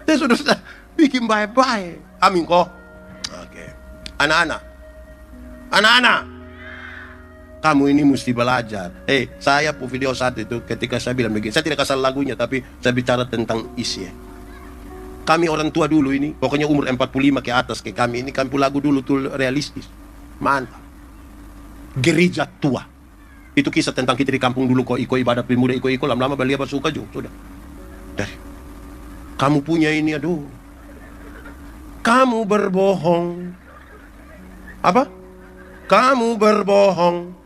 Saya sudah bikin baik-baik. Amin kok. Oke. Anak-anak. Kamu ini mesti belajar. Saya pun video saat itu ketika saya bilang begini. Saya tidak kasih lagunya tapi saya bicara tentang isi. Kami orang tua dulu ini, pokoknya umur 45 ke atas ke kami ini, kami lagu dulu tuh realistis. Mantap. Gereja tua. Itu kisah tentang kita di kampung dulu kok ibadah pemuda iko lama-lama beli apa suka juga sudah. Dari kamu punya ini aduh. Kamu berbohong. Apa? Kamu berbohong.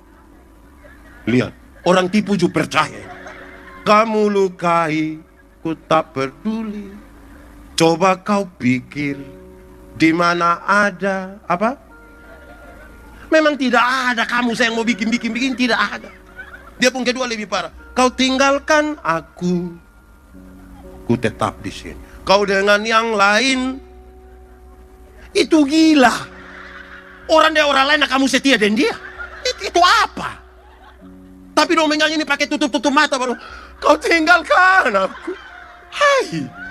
Lihat, orang tipu juga percaya. Kamu lukai, ku tak peduli. Coba kau pikir di mana ada apa? Memang tidak ada kamu saya yang mau bikin tidak ada. Dia pun kedua lebih parah. Kau tinggalkan aku, ku tetap di sini. Kau dengan yang lain, itu gila. Orang lain kamu setia dengan dia. Itu apa? Tapi dong menyanyi ini pakai tutup mata baru. Kau tinggalkan aku. Hai.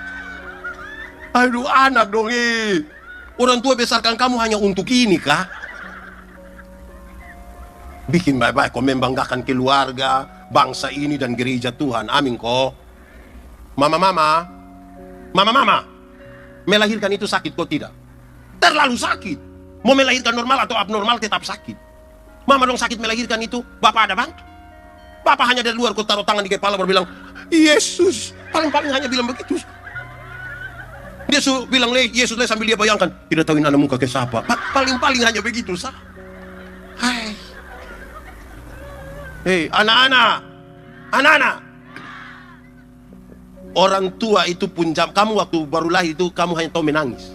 Aduh anak dong Orang tua besarkan kamu hanya untuk ini kah? Bikin baik-baik kau membanggakan keluarga, bangsa ini dan gereja Tuhan. Amin kok. Mama. Melahirkan itu sakit kok tidak? Terlalu sakit. Mau melahirkan normal atau abnormal tetap sakit. Mama dong sakit melahirkan itu, bapak ada bantu. Bapak hanya dari luar, kau taruh tangan di kepala baru bilang, Yesus. Paling-paling hanya bilang begitu. Dia bilang, Yesus sambil dia bayangkan, tidak tahu ini anak muka ke siapa. Paling-paling hanya begitu, sah. Hai. Hei, anak-anak. Orang tua itu pun kamu waktu baru lahir itu kamu hanya tahu menangis.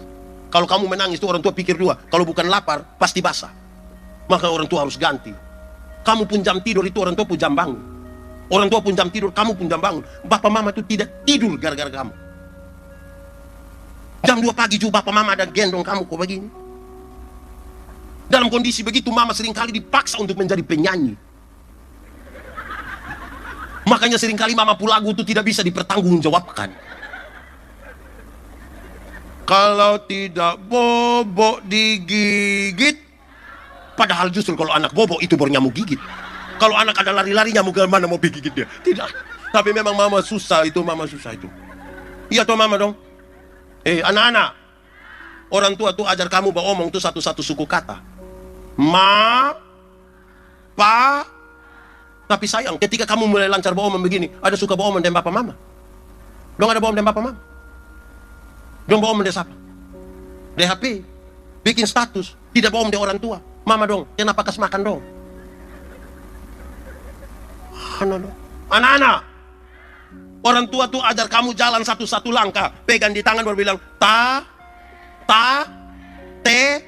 Kalau kamu menangis itu orang tua pikir dua, kalau bukan lapar pasti basah. Maka orang tua harus ganti. Kamu pun jam tidur itu orang tua pun jam bangun. Orang tua pun jam tidur, kamu pun jam bangun. Bapak mama itu tidak tidur gara-gara kamu. Jam 2 pagi juga bapak mama ada gendong kamu kok begini. Dalam kondisi begitu mama seringkali dipaksa untuk menjadi penyanyi. Makanya seringkali mama lagu itu tidak bisa dipertanggungjawabkan. Kalau tidak bobok digigit. Padahal justru kalau anak bobok itu baru nyamuk gigit. Kalau anak ada lari-lari nyamuk mana mau gigit dia. Tidak. Tapi memang mama susah itu. Iya toh mama dong. Anak-anak. Orang tua tuh ajar kamu beromong tuh satu-satu suku kata. Ma, pa. Tapi sayang, ketika kamu mulai lancar beromong begini, ada suka beromong dengan bapak mama. Dong ada beromong dengan bapak mama. Dong beromong dengan siapa? Di HP. Bikin status. Tidak beromong dengan orang tua. Mama dong, kenapa kasih makan dong? Anak-anak. Orang tua tuh ajar kamu jalan satu-satu langkah. Pegang di tangan baru bilang, te,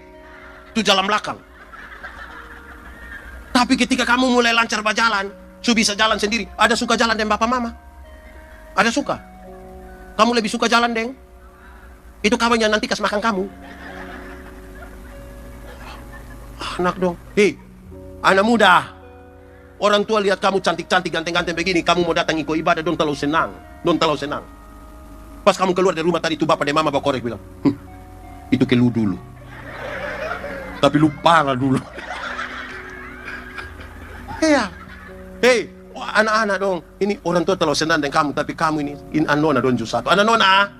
itu jalan belakang. Tapi ketika kamu mulai lancar berjalan, bisa jalan sendiri. Ada suka jalan dengan bapak mama? Ada suka? Kamu lebih suka jalan deng? Itu kawannya nanti kasih makan kamu. Anak dong. Hei, anak muda. Orang tua lihat kamu cantik-cantik, ganteng-ganteng begini, kamu mau datang ikut ibadah, dong terlalu senang. Pas kamu keluar dari rumah tadi, itu bapak dan mama bapak korek bilang, itu ke lu dulu. Tapi lu parah dulu. Iya. Hei, anak-anak dong. Ini orang tua terlalu senang dengan kamu, tapi kamu ini anona dong satu. Anak nona,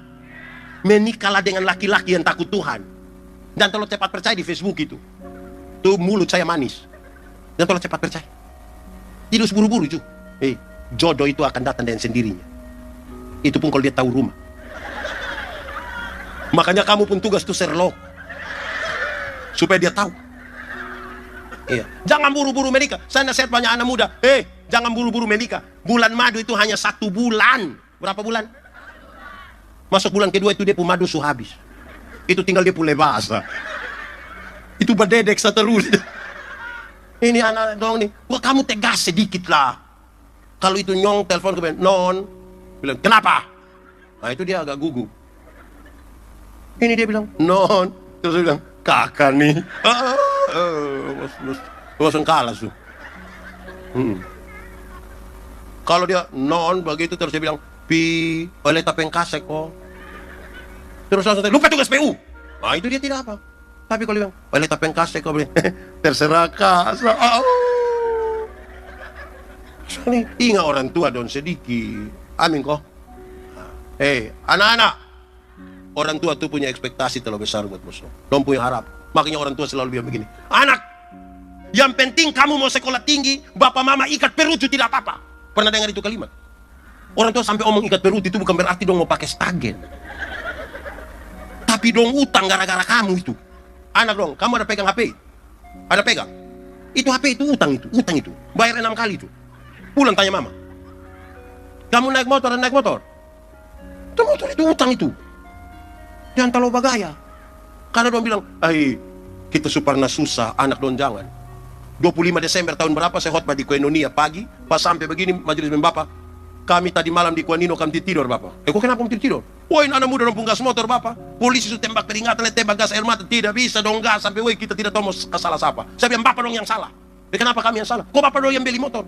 menikahlah dengan laki-laki yang takut Tuhan. Dan terlalu cepat percaya di Facebook itu. Tuh mulut saya manis. Dan terlalu cepat percaya. Tidak buru-buru juga. Jodoh itu akan datang dengan sendirinya. Itu pun kalau dia tahu rumah. Makanya kamu pun tugas tuh Sherlock. Supaya dia tahu. Iya. Jangan buru-buru menikah. Saya nasihat banyak anak muda. Jangan buru-buru menikah. Bulan madu itu hanya 1 bulan. Berapa bulan? Masuk bulan kedua itu dia pun madu sudah habis. Itu tinggal dia pulih bahasa. Itu berdedek terus. Ini anak dong nih. Wah, kamu tegas sedikit lah. Kalau itu nyong telepon ke non. Bilang, kenapa? Nah itu dia agak gugup. Ini dia bilang, non. Terus dia bilang, kakak nih. Langsung kalah tuh. Kalau dia non begitu terus dia bilang, pi, oleh tapeng kasek kok. Terus langsung lupa tugas PU. Nah itu dia tidak apa. Tapi kalau dia bilang, oleh tapeng kasek kok, terserah kasek. Ingat orang tua dong sedikit. Amin kok. Anak-anak. Orang tua tuh punya ekspektasi terlalu besar buat musuh. Dong punya harap. Makanya orang tua selalu bilang begini. Anak, yang penting kamu mau sekolah tinggi, bapak mama ikat perut itu tidak apa-apa. Pernah dengar itu kalimat? Orang tua sampai omong ikat perut itu bukan berarti dong mau pakai stagen. Tapi dong utang gara-gara kamu itu. Anak dong, kamu ada pegang HP? Ada pegang? Itu HP itu utang itu. Bayar 6 kali itu. Pulang tanya mama. Kamu naik motor dan naik motor? Itu motor itu utang itu. Jangan terlalu bagaya. Karena dong bilang, kita pernah susah, anak dong jangan. 25 Desember tahun berapa saya khotbah di Koinonia pagi, pas sampai begini majelis bapak, kami tadi malam di Kuanino kami tidur bapak. Kok kenapa kamu tidur? Woi anak muda dong gas motor bapak. Polisi sudah tembak peringatan, tembak gas air mata, tidak bisa dong gas sampai woi kita tidak tahu mau salah siapa. Saya bilang bapak dong yang salah. Kenapa kami yang salah? Kok bapak dong yang beli motor?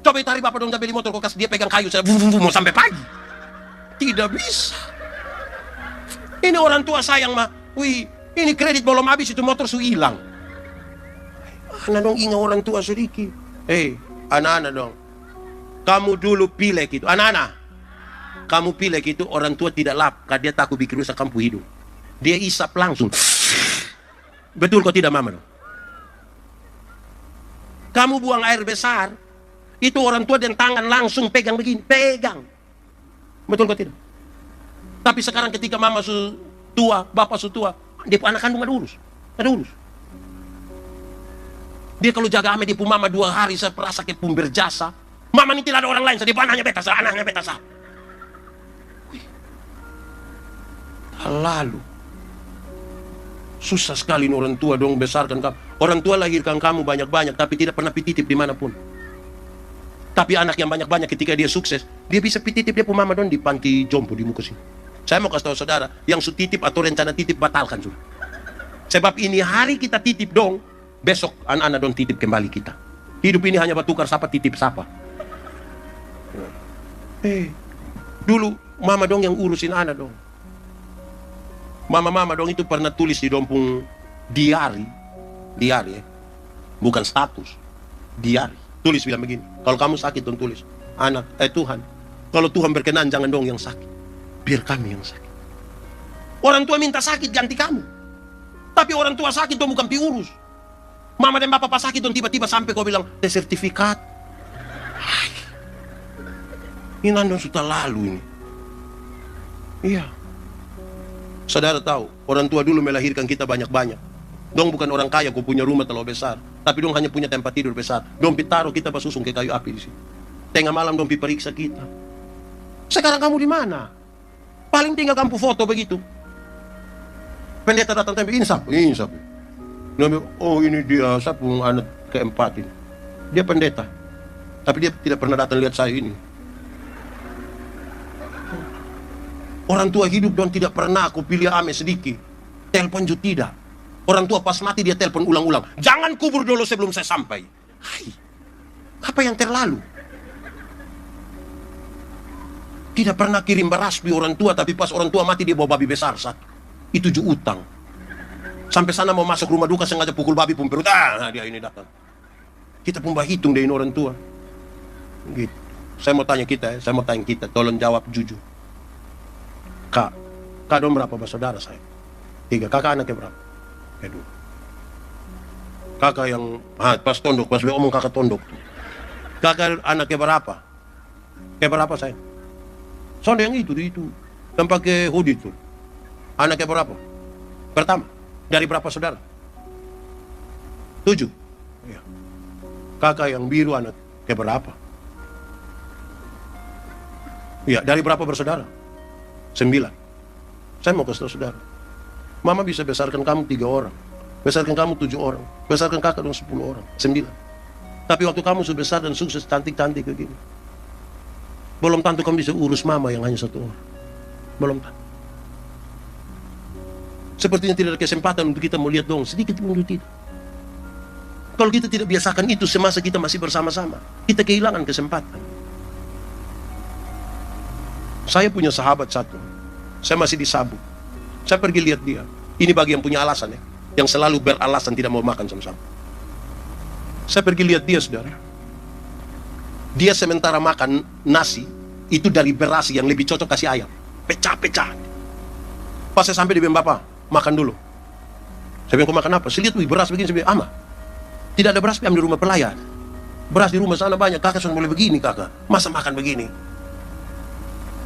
Coba tarik bapak dong yang beli motor, kok kasih dia pegang kayu, saya mau sampai pagi. Tidak bisa. Ini orang tua sayang mah. Wih, ini kredit belum habis itu motor su hilang. Anak dong ingat orang tua sedikit. Anak-anak dong. Kamu dulu pilih gitu. Anak-anak. Kamu pilih gitu orang tua tidak lap. Karena dia takut bikin rusak kamu hidup. Dia isap langsung. Betul kok tidak mama dong? Kamu buang air besar. Itu orang tua dengan tangan langsung pegang begini, pegang. Betul kok tidak? Tapi sekarang ketika mama su tua, bapak su tua, dia anak kandung ada urus. Ada urus. Dia kalau jaga ame dia pun mama 2 hari saya perasa kayak pun berjasa. Mama ini tidak ada orang lain, dia pun anaknya beta sah, anaknya beta sah. Lalu susah sekali orang tua dong besarkan kamu. Orang tua lahirkan kamu banyak-banyak tapi tidak pernah pititip dimanapun. Tapi anak yang banyak-banyak ketika dia sukses, dia bisa pititip dia pun mama dong di panti jompo di muka sini. Saya mau kasih tahu saudara, yang su titip atau rencana titip batalkan sudah. Sebab ini hari kita titip dong, besok anak-anak dong titip kembali kita. Hidup ini hanya bertukar sapa titip sapa. Dulu mama dong yang urusin anak dong. Mama-mama dong itu pernah tulis di dompung diari ya. Bukan status, diari. Tulis bilang begini, kalau kamu sakit dong tulis, Tuhan, kalau Tuhan berkenan jangan dong yang sakit, biar kami yang sakit. Orang tua minta sakit ganti kamu, tapi orang tua sakit dong bukan piurus. Mama dan bapak sakit dong tiba-tiba sampai kau bilang sertifikat. Ini dong sudah lalu ini. Iya. Saudara tahu, orang tua dulu melahirkan kita banyak-banyak. Dong bukan orang kaya, kau punya rumah terlalu besar. Tapi dong hanya punya tempat tidur besar. Dong taruh kita pasusung ke kayu api di sini. Tengah malam dong periksa kita. Sekarang kamu di mana? Paling tinggal kamu foto begitu. Pendeta datang tembak, ini siapa? Oh ini dia, siapa anak keempat ini. Dia pendeta. Tapi dia tidak pernah datang lihat saya ini. Orang tua hidup dong tidak pernah aku pilih ame sedikit. Telepon juga tidak. Orang tua pas mati dia telepon ulang-ulang. Jangan kubur dulu sebelum saya sampai. Hai, apa yang terlalu? Tidak pernah kirim beras di orang tua, tapi pas orang tua mati dia bawa babi besar satu. Itu juga utang. Sampai sana mau masuk rumah duka sengaja pukul babi pun perut. Dia ini datang. Kita pun hitung dari orang tua. Gitu. Saya mau tanya kita, tolong jawab jujur. Kak dong berapa bersaudara saya? 3. Kakak anaknya berapa? 2. Kakak yang pas tondok, pas omong kakak tondok. Kakak anaknya berapa? Kayak berapa saya? Soalnya yang itu, yang pakai hoodie itu. Anaknya berapa? Pertama, dari berapa saudara? 7. Ya. Kakak yang biru anaknya berapa? Ya, dari berapa bersaudara? 9. Saya mau kasih tahu saudara. Mama bisa besarkan kamu 3 orang. Besarkan kamu 7 orang. Besarkan kakak dong 10 orang. 9. Tapi waktu kamu sudah besar dan sukses, cantik-cantik begini. Belum tentu kamu bisa urus mama yang hanya 1 orang. Belum tentu. Sepertinya tidak ada kesempatan untuk kita melihat dong. Sedikit pun tidak. Kalau kita tidak biasakan itu semasa kita masih bersama-sama, kita kehilangan kesempatan. Saya punya sahabat satu. Saya masih disabuk. Saya pergi lihat dia. Ini bagi yang punya alasan ya. Yang selalu beralasan tidak mau makan sama-sama. Saya pergi lihat dia, saudara. Dia sementara makan nasi, itu dari beras yang lebih cocok kasih ayam. Pecah-pecah. Pas saya sampai dia bilang, Bapak, makan dulu. Saya bilang, kau makan apa? Saya lihat, beras begini. Saya bilang, Ama, tidak ada beras di rumah pelayan. Beras di rumah sana banyak. Kakak sudah boleh begini, kakak. Masa makan begini?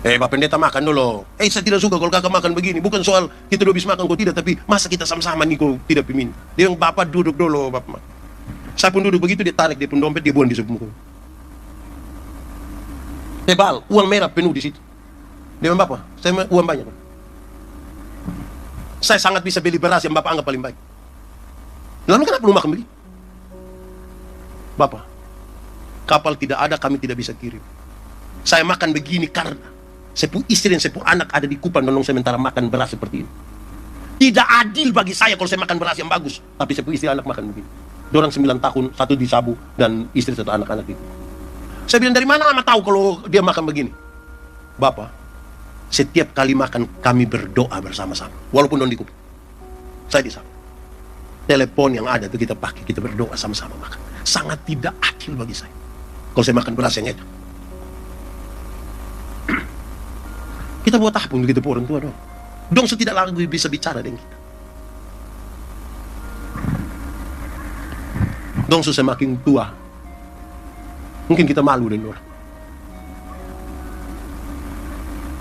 Pak pendeta makan dulu. Saya tidak suka kalau kakak makan begini. Bukan soal kita udah bisa makan kau tidak, tapi masa kita sama-sama nih kau tidak pimin. Dia bilang, Bapak duduk dulu, Bapak. Saya pun duduk begitu, dia tarik, dia pun dompet, dia buang di sebelah muka. Tebal, uang merah penuh di situ. Dia bilang, Bapak, saya uang banyak. Saya sangat bisa beli beras yang Bapak anggap paling baik. Lalu kenapa lu makan begini? Bapak, kapal tidak ada, kami tidak bisa kirim. Saya makan begini karena sepuh istri dan sepuh anak ada di Kupang, nolong sementara makan beras seperti ini. Tidak adil bagi saya kalau saya makan beras yang bagus, tapi sepuh istri anak makan begini. Dorang 9 tahun, 1 di Sabu, dan istri 1 anak-anak itu. Saya bilang, dari mana Ama tahu kalau dia makan begini? Bapak, setiap kali makan kami berdoa bersama-sama, walaupun non di Kupang. Saya di Sabu. Telepon yang ada itu kita pakai, kita berdoa sama-sama makan. Sangat tidak adil bagi saya kalau saya makan beras yang itu. Kita buat apa untuk kita orang tua dong? Dong tidak lagi bisa bicara dengan kita. Dong semakin tua, Mungkin kita malu dengan orang.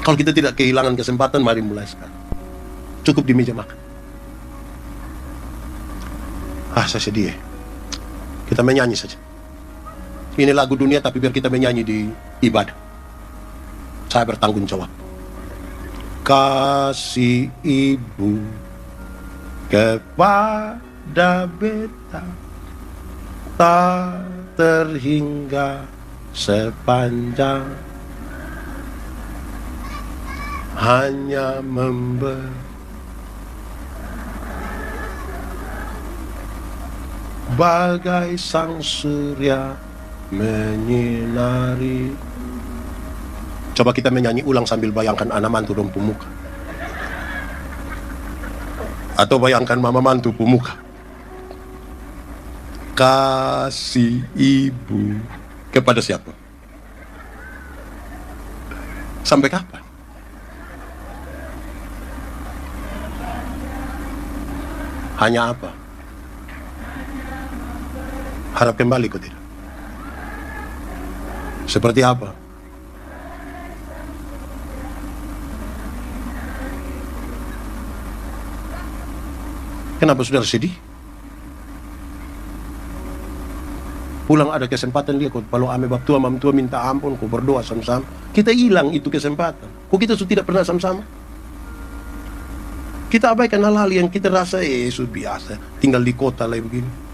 Kalau kita tidak kehilangan kesempatan, mari mulai sekarang. Cukup di meja makan. Saya sedih. Kita menyanyi saja. Ini lagu dunia, tapi biar kita menyanyi di ibadah. Saya bertanggung jawab. Kasih ibu kepada beta tak terhingga sepanjang, hanya memberi bagai sang surya menyinari. Coba kita menyanyi ulang sambil bayangkan anak mantu dong pemuka. Atau bayangkan mama mantu pemuka. Kasih ibu kepada siapa? Sampai kapan? Hanya apa? Harap kembali kok tidak? Seperti apa? Kenapa saudara sedih? Pulang ada kesempatan dia, kalau ame bab tua, mam tua minta ampun, kau berdoa sama-sama. Kita hilang itu kesempatan. Kok kita sudah tidak pernah sama-sama? Kita abaikan hal-hal yang kita rasa, sudah biasa. Tinggal di kota lah begini.